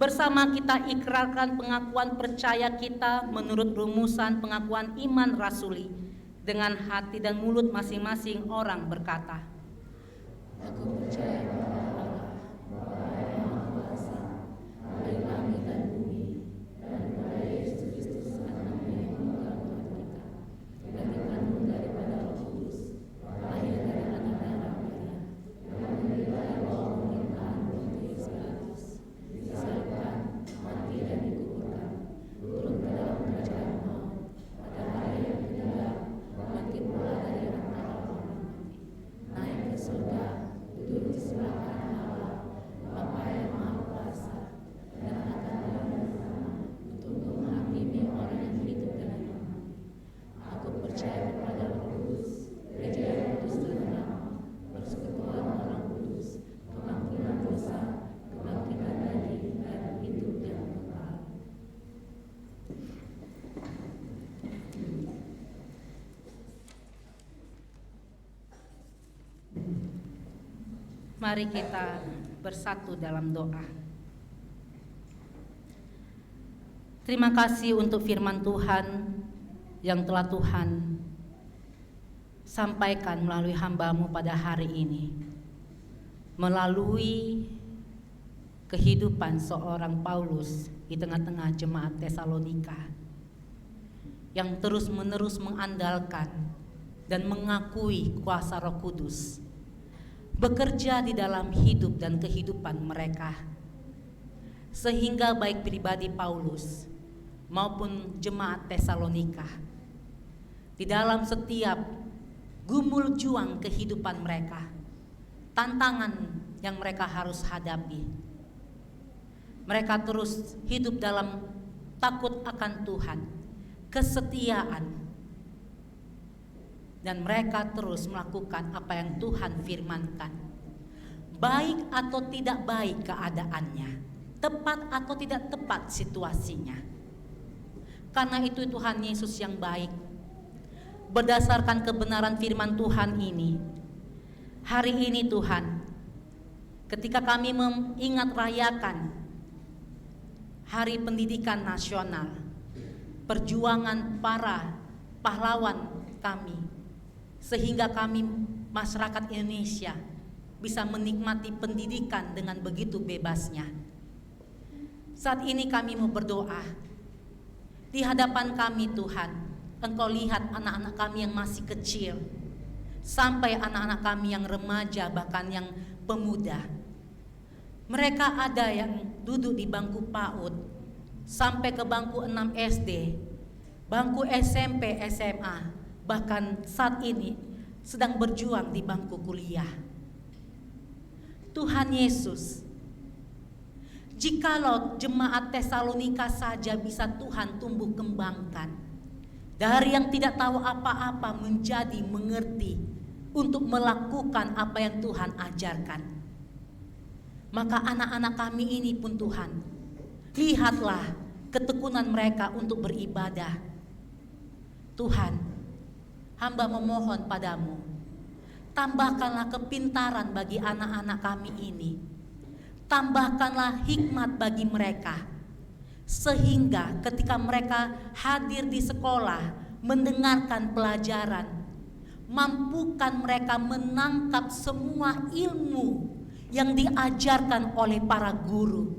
Bersama kita ikrarkan pengakuan percaya kita menurut rumusan pengakuan iman rasuli. Dengan hati dan mulut masing-masing orang berkata, Aku percaya kepada Allah, Bapa yang Maha Kuasa, Bapa langit dan bumi, dan kepada Yesus Kristus Anaknya yang meninggal Tuhan kita, yang dikandung daripada Roh Kudus, lahir dari anak darah Maria, yang menderita di bawah pemerintahan Pontius Pilatus, disalibkan, mati dan dikuburkan, turun ke dalam kerajaan maut, pada hari yang ketiga, bangkit pula dari antara orang mati, naik ke surga, duduk di sebelah kanan Allah, Bapa yang Maha Kuasa, dan akan datang bersama untuk menghakimi orang yang hidup dan yang mati. Aku percaya kepada Roh Kudus, Gereja yang kudus dan terang, persekutuan orang kudus, kebangkitan dosa, kebangkitan daging, dan hidup yang kekal. mari kita bersatu dalam doa. Terima kasih untuk firman Tuhan yang telah Tuhan sampaikan melalui hamba-Mu pada hari ini. Melalui kehidupan seorang Paulus di tengah-tengah jemaat Tesalonika yang terus-menerus mengandalkan dan mengakui kuasa Roh Kudus bekerja di dalam hidup dan kehidupan mereka, sehingga baik pribadi Paulus maupun jemaat Tesalonika di dalam setiap gumul juang kehidupan mereka, tantangan yang mereka harus hadapi, mereka terus hidup dalam takut akan Tuhan, kesetiaan, dan mereka terus melakukan apa yang Tuhan firmankan. Baik atau tidak baik keadaannya, tepat atau tidak tepat situasinya. Karena itu Tuhan Yesus yang baik, berdasarkan kebenaran firman Tuhan ini, hari ini Tuhan, ketika kami mengingat rayakan Hari Pendidikan Nasional, perjuangan para pahlawan kami, sehingga kami masyarakat Indonesia bisa menikmati pendidikan dengan begitu bebasnya. Saat ini kami mau berdoa. Di hadapan kami Tuhan, Engkau lihat anak-anak kami yang masih kecil, sampai anak-anak kami yang remaja, bahkan yang pemuda. Mereka ada yang duduk di bangku PAUD sampai ke bangku 6 SD, bangku SMP, SMA, bahkan saat ini sedang berjuang di bangku kuliah. Tuhan Yesus, jikalau jemaat Tesalonika saja bisa Tuhan tumbuh kembangkan, dari yang tidak tahu apa-apa menjadi mengerti untuk melakukan apa yang Tuhan ajarkan, maka anak-anak kami ini pun Tuhan, lihatlah ketekunan mereka untuk beribadah. Tuhan, hamba memohon padamu, tambahkanlah kepintaran bagi anak-anak kami ini, tambahkanlah hikmat bagi mereka, sehingga ketika mereka hadir di sekolah mendengarkan pelajaran, mampukan mereka menangkap semua ilmu yang diajarkan oleh para guru,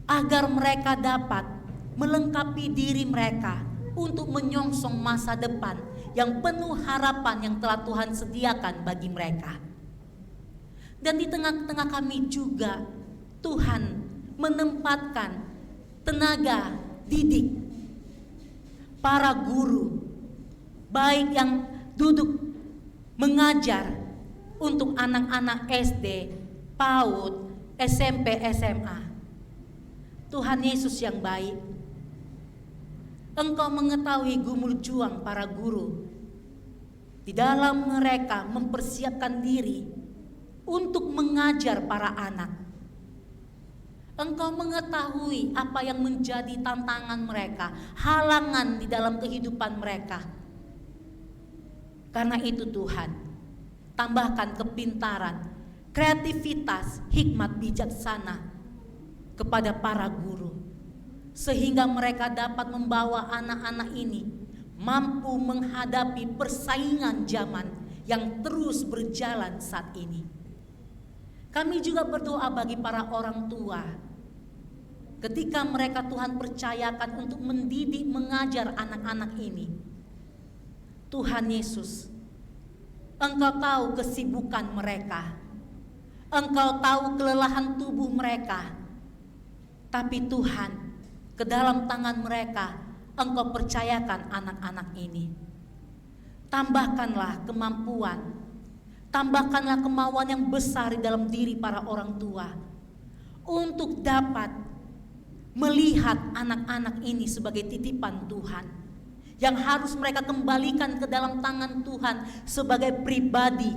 agar mereka dapat melengkapi diri mereka untuk menyongsong masa depan yang penuh harapan yang telah Tuhan sediakan bagi mereka. Dan di tengah-tengah kami juga Tuhan menempatkan tenaga didik, para guru, baik yang duduk mengajar untuk anak-anak SD, PAUD, SMP, SMA. Tuhan Yesus yang baik, Engkau mengetahui gumul juang para guru di dalam mereka mempersiapkan diri untuk mengajar para anak. Engkau mengetahui apa yang menjadi tantangan mereka, halangan di dalam kehidupan mereka. Karena itu Tuhan, tambahkan kepintaran, kreativitas, hikmat bijaksana kepada para guru, sehingga mereka dapat membawa anak-anak ini mampu menghadapi persaingan zaman yang terus berjalan saat ini. Kami juga berdoa bagi para orang tua, ketika mereka Tuhan percayakan untuk mendidik, mengajar anak-anak ini. Tuhan Yesus, Engkau tahu kesibukan mereka, Engkau tahu kelelahan tubuh mereka, tapi Tuhan, ke dalam tangan mereka Engkau percayakan anak-anak ini. Tambahkanlah kemampuan, tambahkanlah kemauan yang besar di dalam diri para orang tua untuk dapat melihat anak-anak ini sebagai titipan Tuhan yang harus mereka kembalikan ke dalam tangan Tuhan sebagai pribadi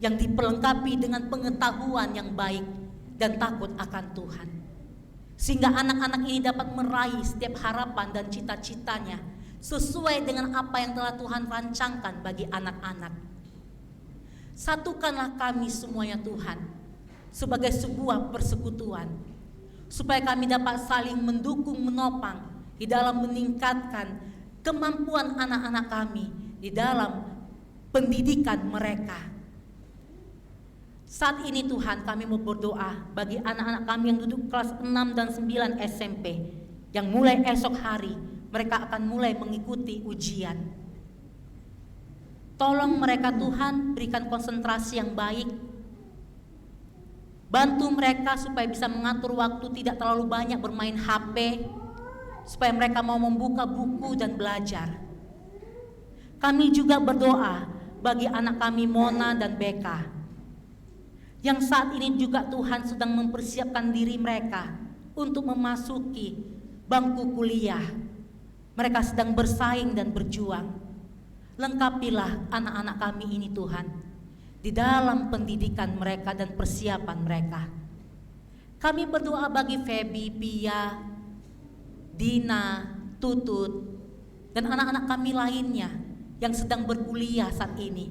yang diperlengkapi dengan pengetahuan yang baik dan takut akan Tuhan, sehingga anak-anak ini dapat meraih setiap harapan dan cita-citanya sesuai dengan apa yang telah Tuhan rancangkan bagi anak-anak. Satukanlah kami semuanya Tuhan sebagai sebuah persekutuan, supaya kami dapat saling mendukung, menopang di dalam meningkatkan kemampuan anak-anak kami di dalam pendidikan mereka. Saat ini Tuhan, kami mau berdoa bagi anak-anak kami yang duduk kelas 6 dan 9 SMP, yang mulai esok hari mereka akan mulai mengikuti ujian. Tolong mereka Tuhan, berikan konsentrasi yang baik. Bantu mereka supaya bisa mengatur waktu, tidak terlalu banyak bermain HP, supaya mereka mau membuka buku dan belajar. Kami juga berdoa bagi anak kami Mona dan Beka, yang saat ini juga Tuhan sedang mempersiapkan diri mereka untuk memasuki bangku kuliah. Mereka sedang bersaing dan berjuang. Lengkapilah anak-anak kami ini Tuhan di dalam pendidikan mereka dan persiapan mereka. Kami berdoa bagi Feby, Pia, Dina, Tutut, dan anak-anak kami lainnya yang sedang berkuliah saat ini,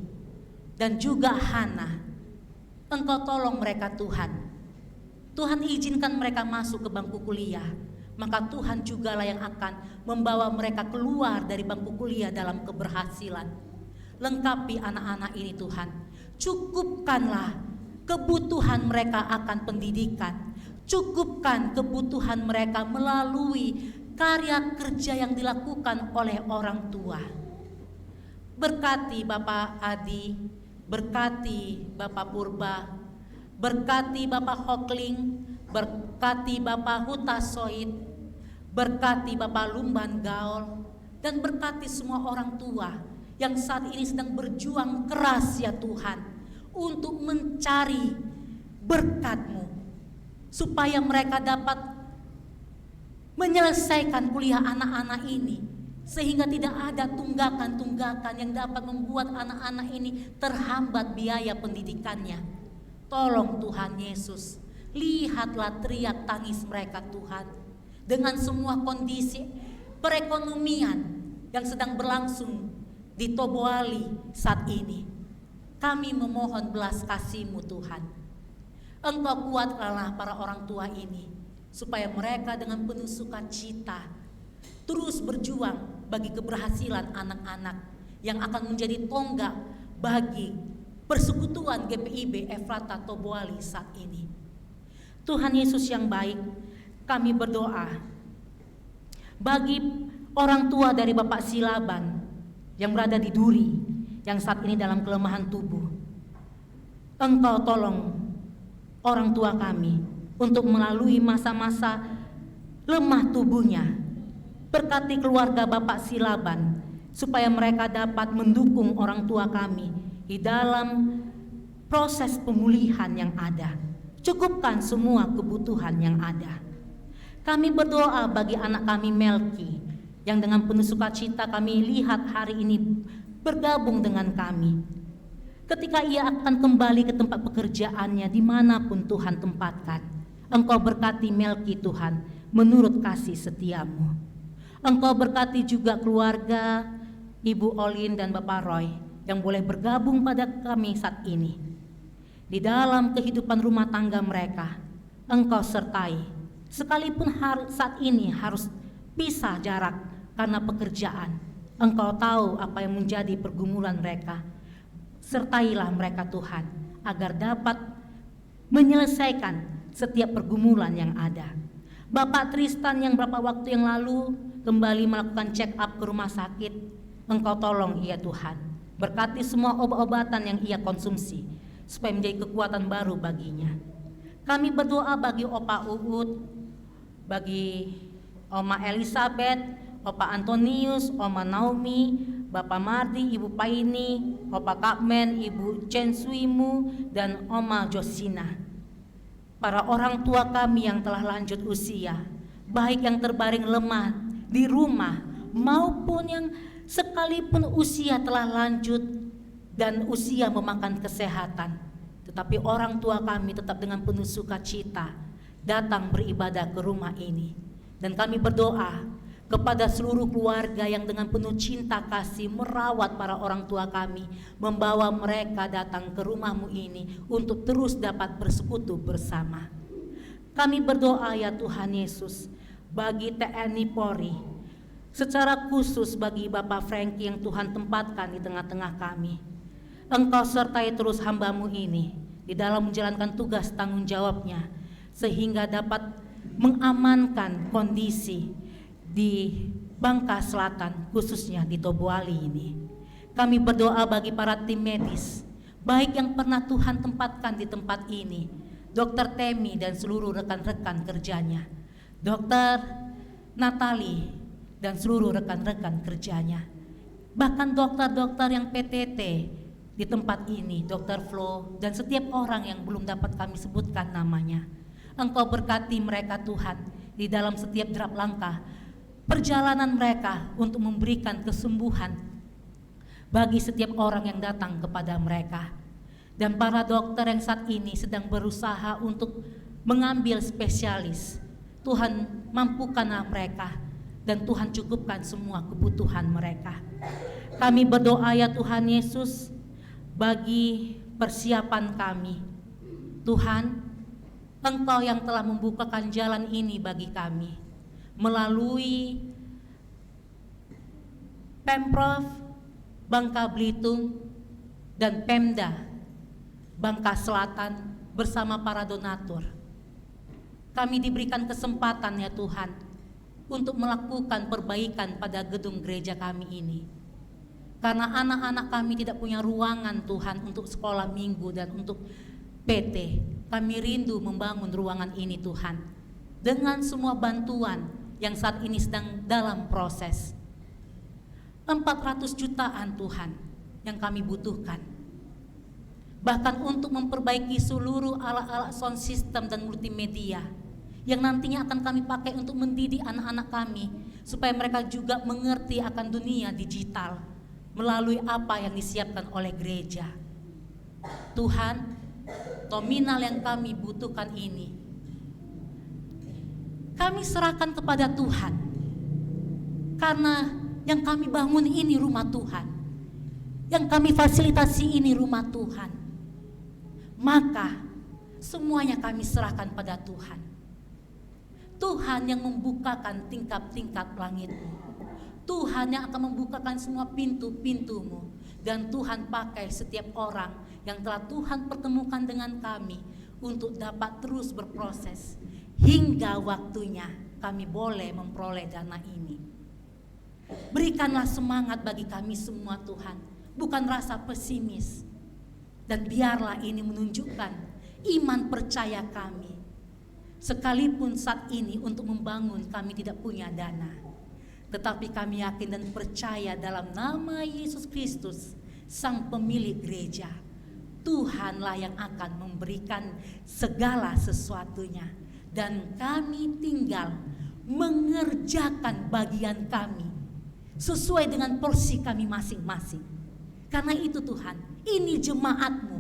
dan juga Hana. Engkau tolong mereka Tuhan. Tuhan izinkan mereka masuk ke bangku kuliah, maka Tuhan jugalah yang akan membawa mereka keluar dari bangku kuliah dalam keberhasilan. Lengkapi anak-anak ini Tuhan. Cukupkanlah kebutuhan mereka akan pendidikan. Cukupkan kebutuhan mereka melalui karya kerja yang dilakukan oleh orang tua. Berkati Bapak Adi, berkati Bapak Purba, berkati Bapak Hokling, berkati Bapak Huta Soit, berkati Bapak Lumban Gaul, dan berkati semua orang tua yang saat ini sedang berjuang keras ya Tuhan untuk mencari berkat-Mu, supaya mereka dapat menyelesaikan kuliah anak-anak ini, sehingga tidak ada tunggakan-tunggakan yang dapat membuat anak-anak ini terhambat biaya pendidikannya. Tolong Tuhan Yesus, lihatlah teriak tangis mereka Tuhan, dengan semua kondisi perekonomian yang sedang berlangsung di Toboali saat ini. Kami memohon belas kasih-Mu Tuhan. Engkau kuatkanlah para orang tua ini, supaya mereka dengan penuh sukacita terus berjuang bagi keberhasilan anak-anak yang akan menjadi tonggak bagi persekutuan GPIB Efrata Toboali saat ini. Tuhan Yesus yang baik, kami berdoa bagi orang tua dari Bapak Silaban yang berada di Duri, yang saat ini dalam kelemahan tubuh. Engkau tolong orang tua kami untuk melalui masa-masa lemah tubuhnya. Berkati keluarga Bapak Silaban supaya mereka dapat mendukung orang tua kami di dalam proses pemulihan yang ada. Cukupkan semua kebutuhan yang ada. Kami berdoa bagi anak kami Melki, yang dengan penuh sukacita kami lihat hari ini bergabung dengan kami. Ketika ia akan kembali ke tempat pekerjaannya dimanapun Tuhan tempatkan, Engkau berkati Melki Tuhan menurut kasih setiamu. Engkau berkati juga keluarga Ibu Olin dan Bapak Roy yang boleh bergabung pada kami saat ini. Di dalam kehidupan rumah tangga mereka, Engkau sertai. Sekalipun saat ini harus pisah jarak karena pekerjaan, Engkau tahu apa yang menjadi pergumulan mereka. Sertailah mereka Tuhan, agar dapat menyelesaikan setiap pergumulan yang ada. Bapak Tristan yang beberapa waktu yang lalu kembali melakukan check up ke rumah sakit, Engkau tolong ia Tuhan. Berkati semua obat-obatan yang ia konsumsi, supaya menjadi kekuatan baru baginya. Kami berdoa bagi Opa Uut, bagi Oma Elizabeth, Opa Antonius, Oma Naomi, Bapak Mardi, Ibu Paini, Opa Kapmen, Ibu Chen Suimu, dan Oma Josina. Para orang tua kami yang telah lanjut usia, baik yang terbaring lemah di rumah maupun yang sekalipun usia telah lanjut dan usia memakan kesehatan, tetapi orang tua kami tetap dengan penuh sukacita datang beribadah ke rumah ini. Dan kami berdoa kepada seluruh keluarga yang dengan penuh cinta kasih merawat para orang tua kami, membawa mereka datang ke rumah-Mu ini untuk terus dapat bersekutu bersama. Kami berdoa ya Tuhan Yesus bagi TNI Polri, secara khusus bagi Bapak Frankie yang Tuhan tempatkan di tengah-tengah kami. Engkau sertai terus hamba-Mu ini di dalam menjalankan tugas tanggung jawabnya, sehingga dapat mengamankan kondisi di Bangka Selatan, khususnya di Tobuali ini. Kami berdoa bagi para tim medis, baik yang pernah Tuhan tempatkan di tempat ini, Dokter Temi dan seluruh rekan-rekan kerjanya, Dokter Natali dan seluruh rekan-rekan kerjanya, bahkan dokter-dokter yang PTT di tempat ini, Dokter Flo dan setiap orang yang belum dapat kami sebutkan namanya. Engkau berkati mereka Tuhan di dalam setiap derap langkah perjalanan mereka untuk memberikan kesembuhan bagi setiap orang yang datang kepada mereka. Dan para dokter yang saat ini sedang berusaha untuk mengambil spesialis, Tuhan mampukanlah mereka dan Tuhan cukupkan semua kebutuhan mereka. Kami berdoa ya Tuhan Yesus bagi persiapan kami. Tuhan, Engkau yang telah membukakan jalan ini bagi kami melalui Pemprov Bangka Belitung dan Pemda Bangka Selatan bersama para donatur. Kami diberikan kesempatan ya Tuhan untuk melakukan perbaikan pada gedung gereja kami ini. Karena anak-anak kami tidak punya ruangan Tuhan untuk sekolah minggu dan untuk PT. Kami rindu membangun ruangan ini Tuhan, dengan semua bantuan yang saat ini sedang dalam proses. 400 jutaan Tuhan yang kami butuhkan. Bahkan untuk memperbaiki seluruh alat-alat sound system dan multimedia yang nantinya akan kami pakai untuk mendidik anak-anak kami supaya mereka juga mengerti akan dunia digital melalui apa yang disiapkan oleh gereja. Tuhan, nominal yang kami butuhkan ini kami serahkan kepada Tuhan, karena yang kami bangun ini rumah Tuhan, yang kami fasilitasi ini rumah Tuhan. Maka semuanya kami serahkan pada Tuhan. Tuhan yang membukakan tingkap-tingkap langit-Mu, Tuhan yang akan membukakan semua pintu-pintu-Mu, dan Tuhan pakai setiap orang yang telah Tuhan pertemukan dengan kami untuk dapat terus berproses hingga waktunya kami boleh memperoleh dana ini. Berikanlah semangat bagi kami semua Tuhan, bukan rasa pesimis. Dan biarlah ini menunjukkan iman percaya kami. Sekalipun saat ini untuk membangun kami tidak punya dana, tetapi kami yakin dan percaya dalam nama Yesus Kristus, Sang Pemilik Gereja, Tuhanlah yang akan memberikan segala sesuatunya. Dan kami tinggal mengerjakan bagian kami sesuai dengan porsi kami masing-masing. Karena itu Tuhan, ini jemaat-Mu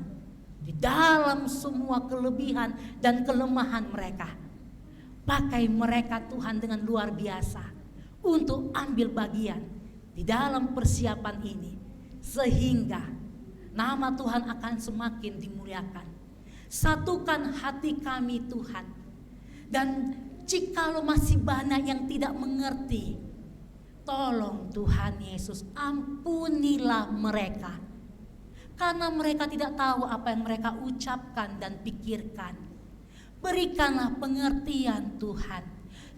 di dalam semua kelebihan dan kelemahan mereka. Pakai mereka Tuhan dengan luar biasa untuk ambil bagian di dalam persiapan ini, sehingga nama Tuhan akan semakin dimuliakan. Satukan hati kami Tuhan. Dan jikalau masih banyak yang tidak mengerti, tolong Tuhan Yesus, ampunilah mereka. Karena mereka tidak tahu apa yang mereka ucapkan dan pikirkan. Berikanlah pengertian Tuhan.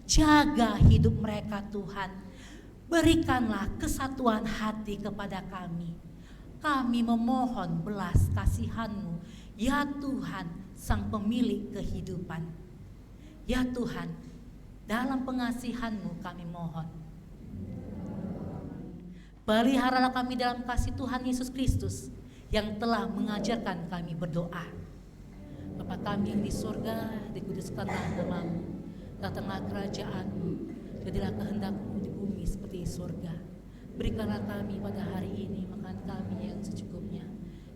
Jaga hidup mereka Tuhan. Berikanlah kesatuan hati kepada kami. Kami memohon belas kasihan-Mu, ya Tuhan, Sang Pemilik kehidupan. Ya Tuhan, dalam pengasihan-Mu kami mohon. Peliharalah kami dalam kasih Tuhan Yesus Kristus yang telah mengajarkan kami berdoa. Bapa kami yang di surga, dikuduskanlah nama-Mu, datanglah kerajaan-Mu, jadilah kehendak-Mu di bumi seperti di surga. Berikanlah kami pada hari ini makan kami yang secukupnya,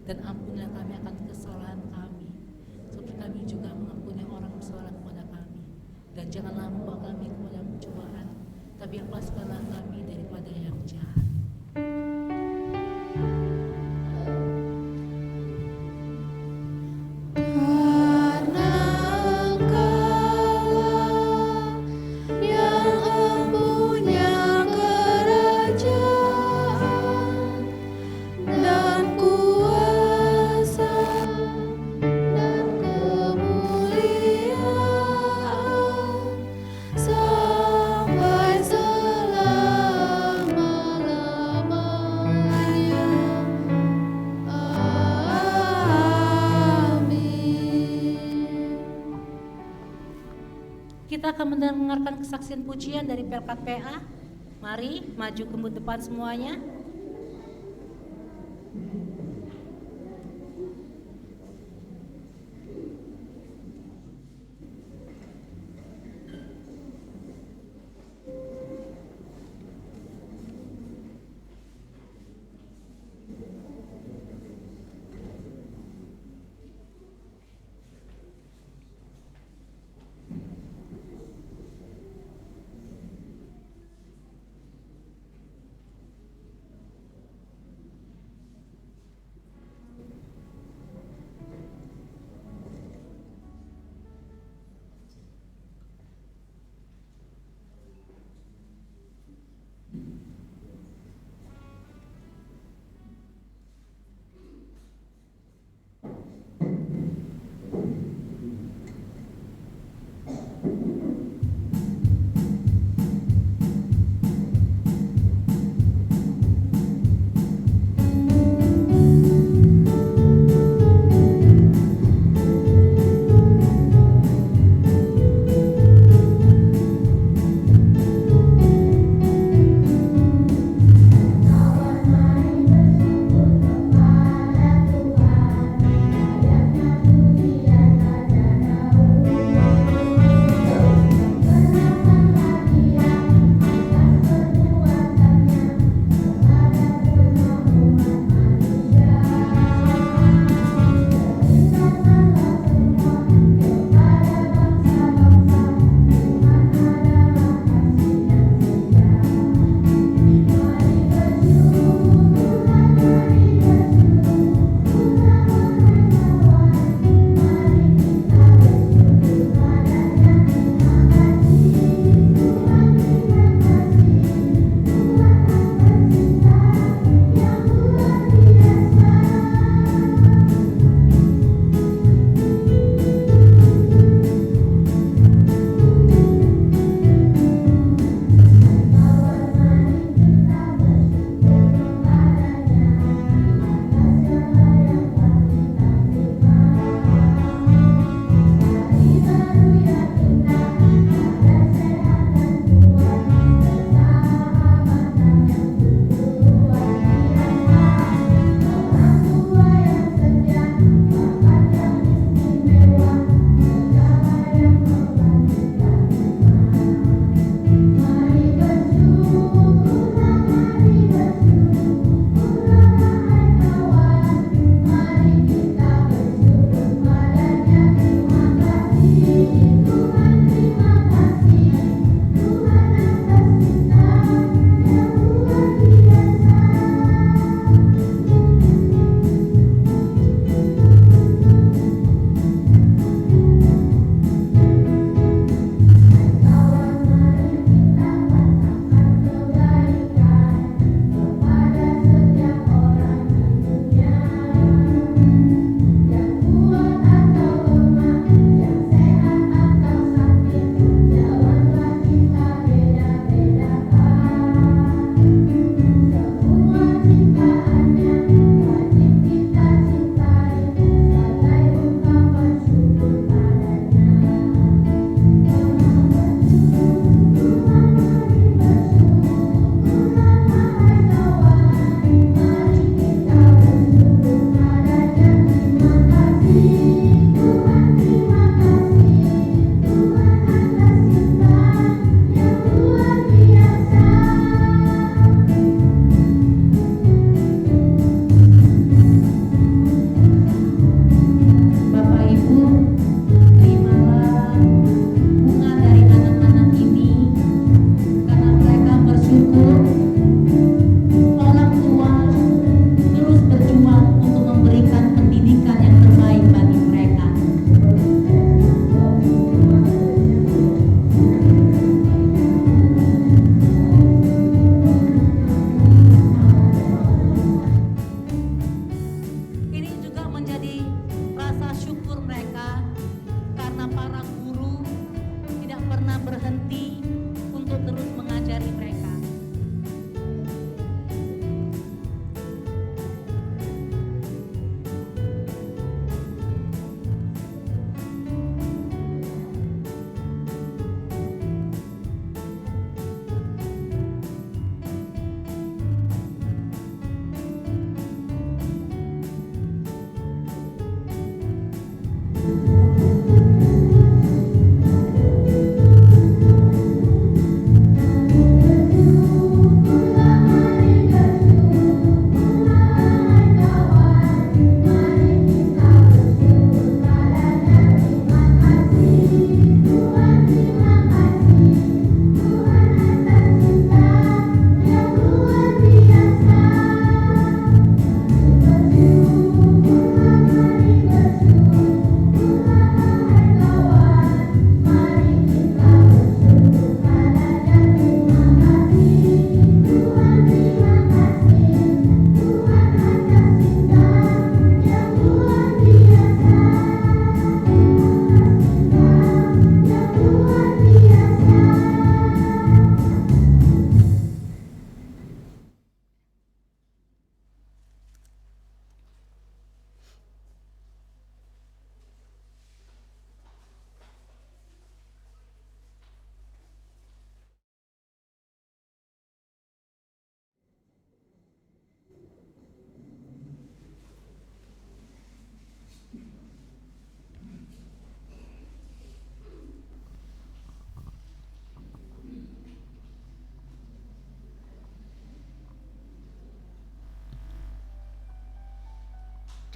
dan ampunilah kami akan kesalahan kami, seperti kami juga mengampuni orang bersalah kepada kami. Dan janganlah membawa kami kepada pencobaan, tapi lepaskanlah kami daripada yang jahat. Kita akan mendengarkan kesaksian pujian dari Pelkat PA. Mari maju ke depan semuanya.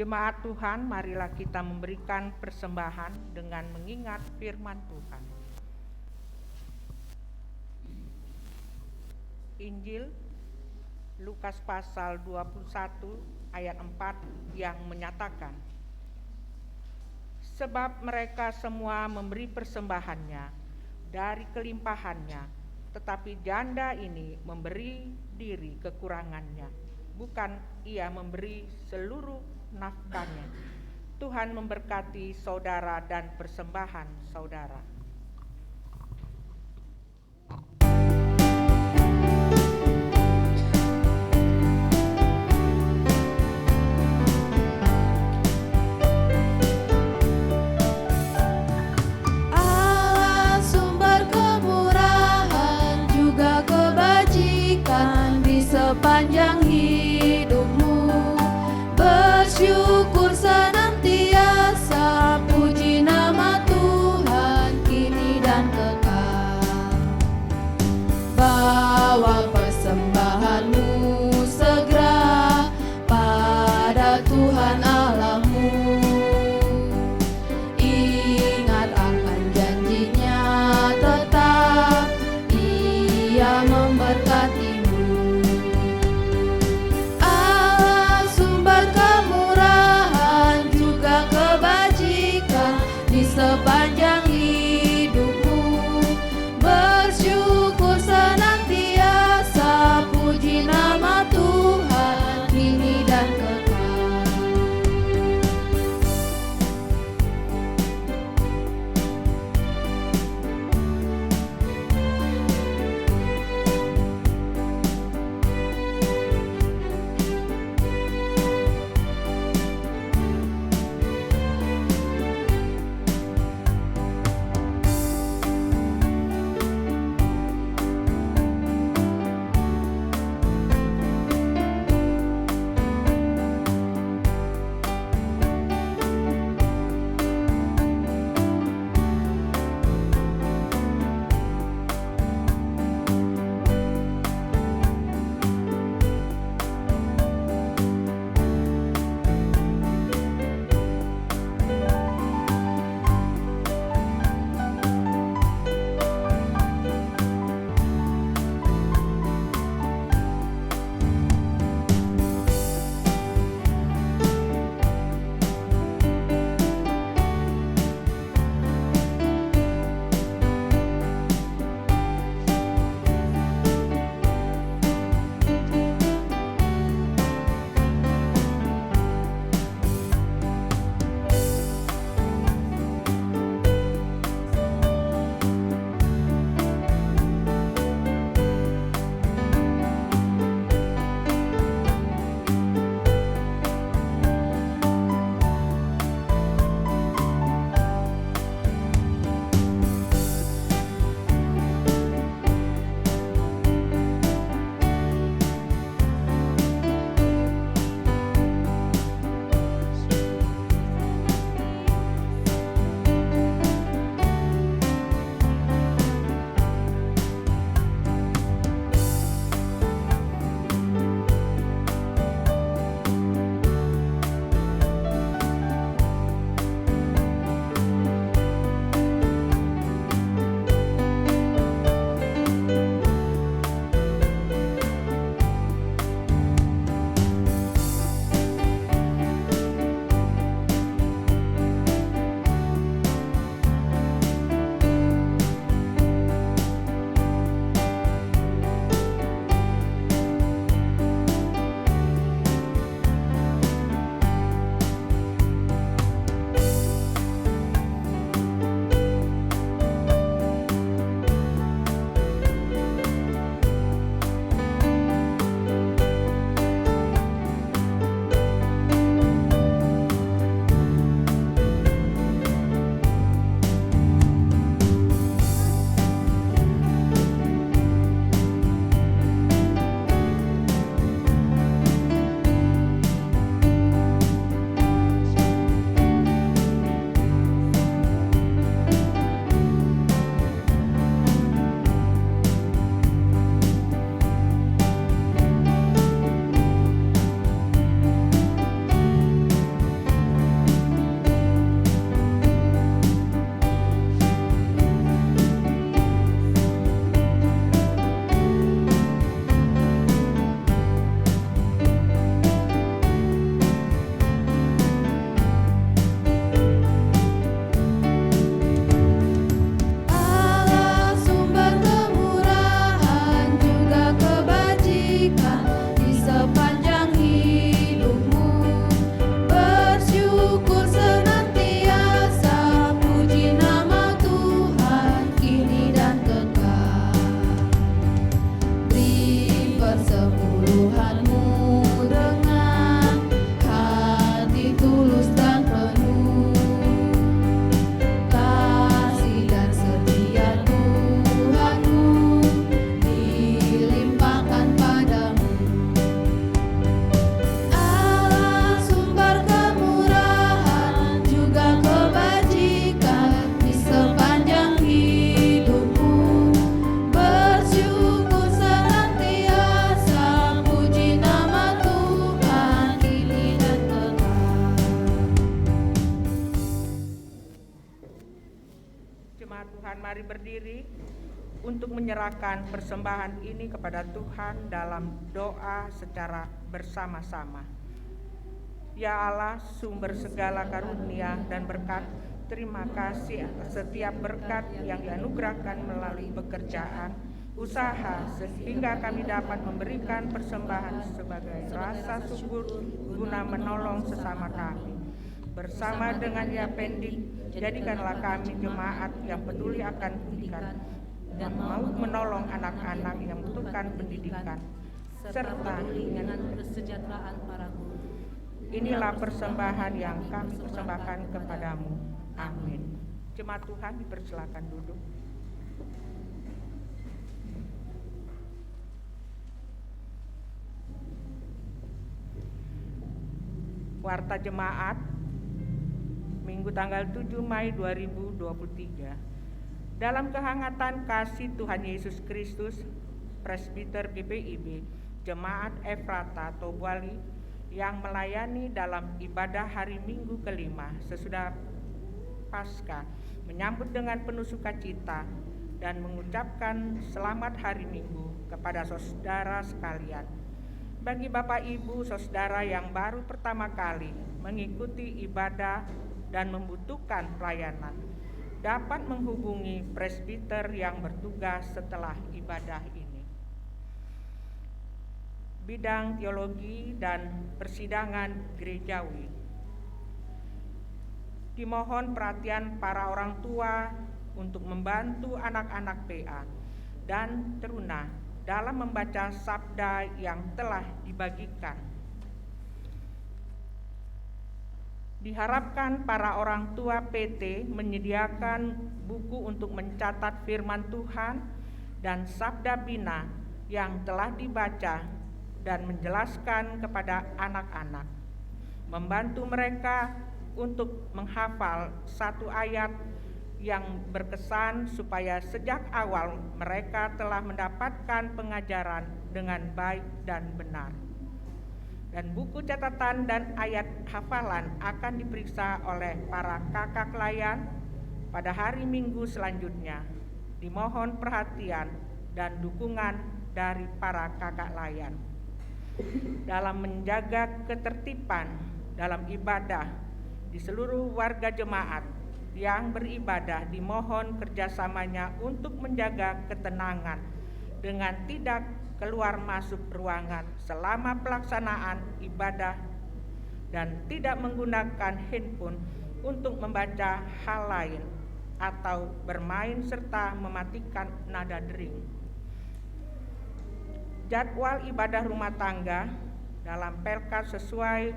Jemaat Tuhan, marilah kita memberikan persembahan dengan mengingat firman Tuhan. Injil Lukas pasal 21 ayat 4 yang menyatakan, sebab mereka semua memberi persembahannya dari kelimpahannya, tetapi janda ini memberi diri kekurangannya, bukan ia memberi seluruh nafkahnya. Tuhan memberkati saudara dan persembahan saudara. Allah sumber kemurahan juga kebajikan di sepanjang hidupmu. Bersyukur senantiasa, puji nama Tuhan kini dan kekal. Bawa persembahanmu segera pada Tuhan Allahmu. Ingat akan janjinya tetap, Ia memberkatimu. Allah sumber kemurahan juga kebajikan di sepanjang hidupmu. Bersyukur senantiasa, puji nama Tuhan kini dan kekal. berdiri untuk menyerahkan persembahan ini kepada Tuhan dalam doa secara bersama-sama. Ya Allah, sumber segala karunia dan berkat, terima kasih atas setiap berkat yang dianugerahkan melalui pekerjaan, usaha, sehingga kami dapat memberikan persembahan sebagai rasa syukur guna menolong sesama kami. Bersama dengan Yapendi, jadikanlah kami jemaat yang peduli akan pendidikan dan mau menolong anak-anak yang membutuhkan pendidikan, serta dengan kesejahteraan para guru. inilah persembahan yang kami persembahkan kepadamu. Amin. Jemaat Tuhan dipersilakan duduk. Warta Jemaat Minggu tanggal 7 Mei 2023. Dalam kehangatan kasih Tuhan Yesus Kristus, Presbiter GPIB Jemaat Efrata Tobuali yang melayani dalam ibadah hari Minggu kelima sesudah Paskah menyambut dengan penuh sukacita dan mengucapkan selamat hari Minggu kepada saudara sekalian. Bagi Bapak Ibu saudara yang baru pertama kali mengikuti ibadah dan membutuhkan pelayanan, dapat menghubungi presbiter yang bertugas setelah ibadah ini. Bidang teologi dan persidangan gerejawi. Dimohon perhatian para orang tua untuk membantu anak-anak PA dan teruna dalam membaca sabda yang telah dibagikan. Diharapkan para orang tua PT menyediakan buku untuk mencatat firman Tuhan dan sabda bina yang telah dibaca dan menjelaskan kepada anak-anak, membantu mereka untuk menghafal satu ayat yang berkesan supaya sejak awal mereka telah mendapatkan pengajaran dengan baik dan benar. Dan buku catatan dan ayat hafalan akan diperiksa oleh para kakak layan pada hari Minggu selanjutnya. Dimohon perhatian dan dukungan dari para kakak layan. Dalam menjaga ketertiban dalam ibadah di seluruh warga jemaat yang beribadah, dimohon kerjasamanya untuk menjaga ketenangan dengan tidak keluar masuk ruangan selama pelaksanaan ibadah dan tidak menggunakan handphone untuk membaca hal lain atau bermain serta mematikan nada dering. Jadwal ibadah rumah tangga dalam Pelkat sesuai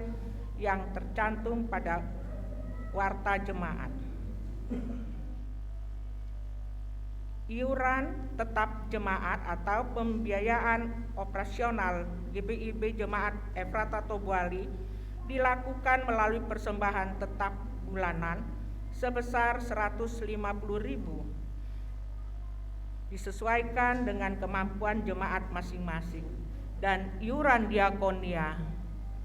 yang tercantum pada warta jemaat. Iuran tetap jemaat atau pembiayaan operasional GPIB Jemaat Efrata Tobuali dilakukan melalui persembahan tetap bulanan sebesar 150.000, disesuaikan dengan kemampuan jemaat masing-masing, dan iuran diakonia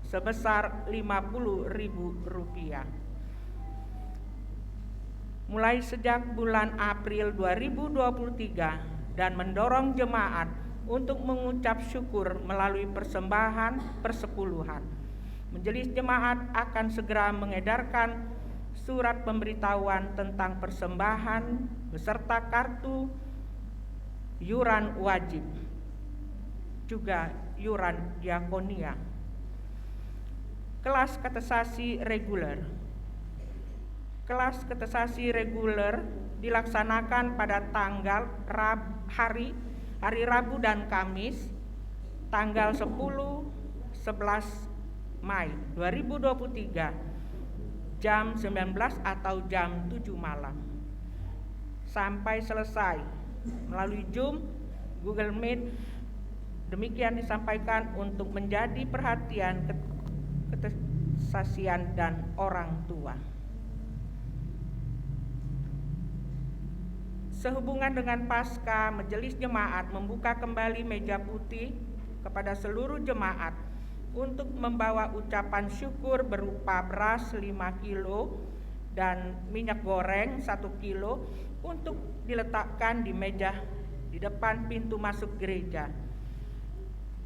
sebesar Rp50.000. Mulai sejak bulan April 2023 dan mendorong jemaat untuk mengucap syukur melalui persembahan persepuluhan. Majelis Jemaat akan segera mengedarkan surat pemberitahuan tentang persembahan beserta kartu iuran wajib, juga iuran diakonia. Kelas katekisasi reguler. Kelas katekisasi reguler dilaksanakan pada tanggal hari Rabu dan Kamis tanggal 10-11 Mei 2023 jam 19 atau jam 7 malam sampai selesai melalui Zoom, Google Meet. Demikian disampaikan untuk menjadi perhatian kesaksian dan orang tua. Sehubungan dengan Paskah, Majelis Jemaat membuka kembali meja putih kepada seluruh jemaat untuk membawa ucapan syukur berupa beras 5 kilo dan minyak goreng 1 kilo untuk diletakkan di meja di depan pintu masuk gereja.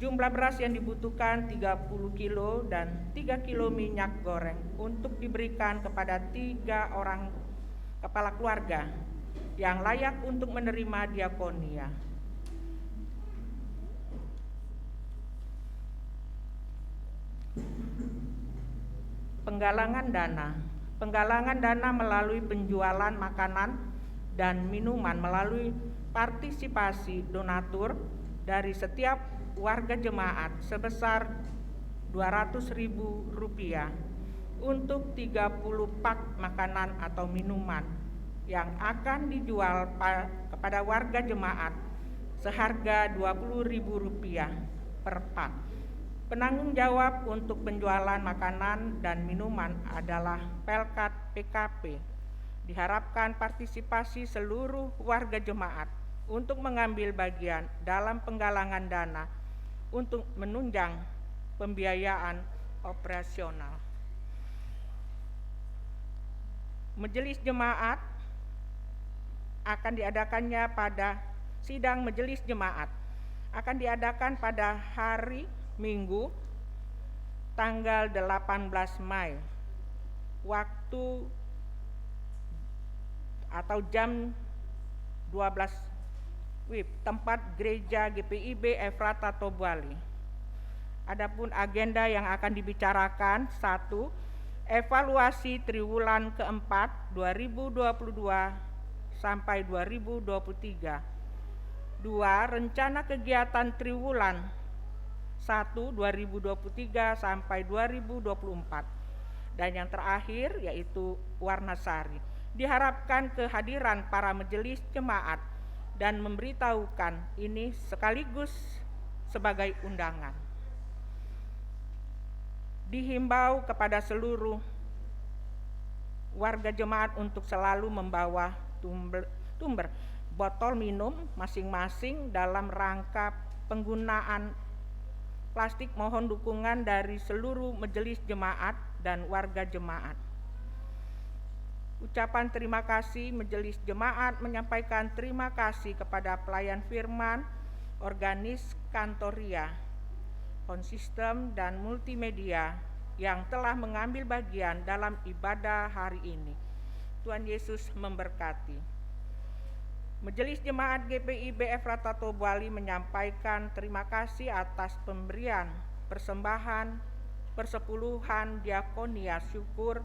Jumlah beras yang dibutuhkan 30 kilo dan 3 kilo minyak goreng untuk diberikan kepada 3 orang kepala keluarga yang layak untuk menerima diakonia. Penggalangan dana melalui penjualan makanan dan minuman melalui partisipasi donatur dari setiap warga jemaat sebesar Rp200.000 untuk 30 pak makanan atau minuman yang akan dijual kepada warga jemaat seharga Rp20.000 per pak. Penanggung jawab untuk penjualan makanan dan minuman adalah Pelkat PKP. Diharapkan partisipasi seluruh warga jemaat untuk mengambil bagian dalam penggalangan dana untuk menunjang pembiayaan operasional. Majelis jemaat akan diadakannya pada sidang majelis jemaat akan diadakan pada hari Minggu tanggal 18 Mei waktu atau jam 12 WIB, tempat gereja GPIB Efrata Tobali. Adapun agenda yang akan dibicarakan: 1. Evaluasi triwulan keempat 2022 sampai 2023. 2. Rencana kegiatan triwulan 1 2023 sampai 2024. Dan yang terakhir yaitu warna sari. Diharapkan kehadiran para majelis jemaat dan memberitahukan ini sekaligus sebagai undangan. Dihimbau kepada seluruh warga jemaat untuk selalu membawa tumbler botol minum masing-masing dalam rangka penggunaan plastik. Mohon dukungan dari seluruh majelis jemaat dan warga jemaat. Ucapan terima kasih. Majelis jemaat menyampaikan terima kasih kepada pelayan firman, organis kantoria, konsistem dan multimedia yang telah mengambil bagian dalam ibadah hari ini. Tuhan Yesus memberkati. Majelis Jemaat GPIB Efrata Tobali menyampaikan terima kasih atas pemberian persembahan persepuluhan diakonia syukur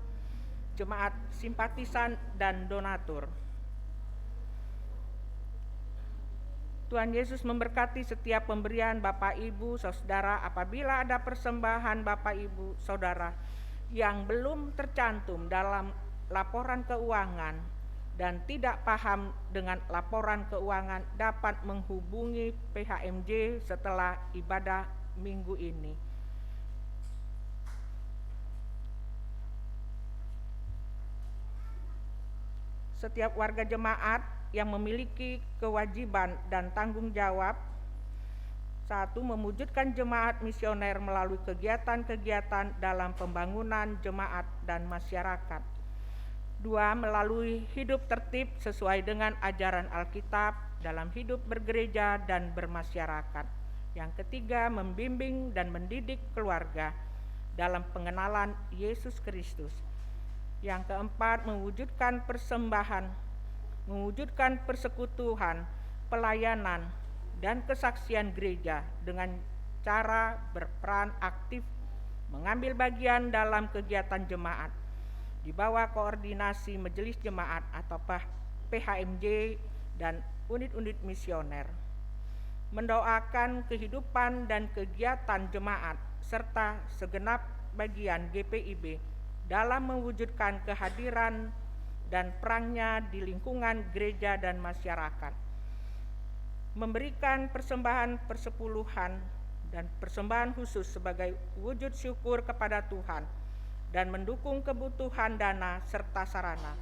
jemaat simpatisan dan donatur. Tuhan Yesus memberkati setiap pemberian Bapak Ibu Saudara. Apabila ada persembahan Bapak Ibu Saudara yang belum tercantum dalam laporan keuangan dan tidak paham dengan laporan keuangan, dapat menghubungi PHMJ setelah ibadah minggu ini. Setiap warga jemaat yang memiliki kewajiban dan tanggung jawab: 1. Mewujudkan jemaat misioner melalui kegiatan-kegiatan dalam pembangunan jemaat dan masyarakat. 2. Melalui hidup tertib sesuai dengan ajaran Alkitab dalam hidup bergereja dan bermasyarakat. Yang ketiga, membimbing dan mendidik keluarga dalam pengenalan Yesus Kristus. Yang keempat, mewujudkan persembahan, mewujudkan persekutuan, pelayanan, dan kesaksian gereja dengan cara berperan aktif mengambil bagian dalam kegiatan jemaat di bawah koordinasi majelis jemaat atau PHMJ dan unit-unit misioner. Mendoakan kehidupan dan kegiatan jemaat serta segenap bagian GPIB dalam mewujudkan kehadiran dan perannya di lingkungan gereja dan masyarakat. Memberikan persembahan persepuluhan dan persembahan khusus sebagai wujud syukur kepada Tuhan dan mendukung kebutuhan dana serta sarana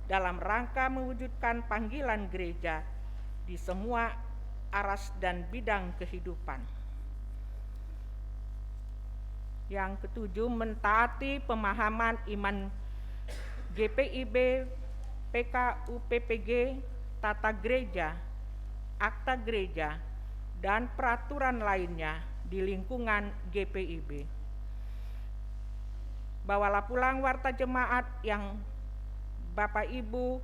dalam rangka mewujudkan panggilan gereja di semua aras dan bidang kehidupan. Yang ketujuh, mentaati pemahaman iman GPIB PKUPPG, tata gereja, akta gereja, dan peraturan lainnya di lingkungan GPIB. Bawalah pulang warta jemaat yang Bapak Ibu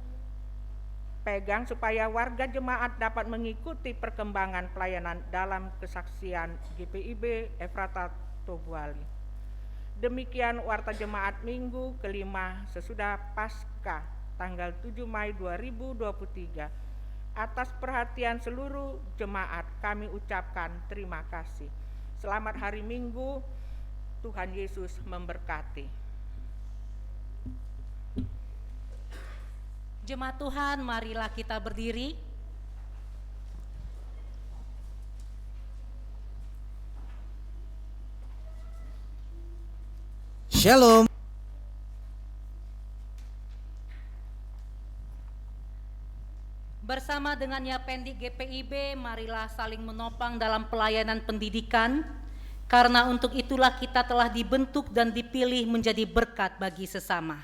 pegang supaya warga jemaat dapat mengikuti perkembangan pelayanan dalam kesaksian GPIB Efrata Tobuali. Demikian warta jemaat minggu kelima sesudah Paskah tanggal 7 Mei 2023. Atas perhatian seluruh jemaat kami ucapkan terima kasih. Selamat hari Minggu, Tuhan Yesus memberkati. Jemaat Tuhan, marilah kita berdiri. Shalom. Bersama dengan Yapendik GPIB, marilah saling menopang dalam pelayanan pendidikan, karena untuk itulah kita telah dibentuk dan dipilih menjadi berkat bagi sesama.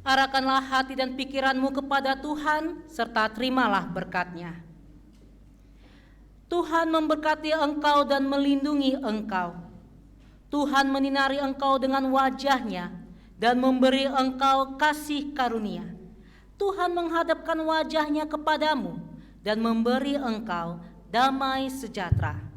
Arahkanlah hati dan pikiranmu kepada Tuhan, serta terimalah berkat-Nya. Tuhan memberkati engkau dan melindungi engkau. Tuhan menyinari engkau dengan wajah-Nya dan memberi engkau kasih karunia. Tuhan menghadapkan wajah-Nya kepadamu dan memberi engkau damai sejahtera.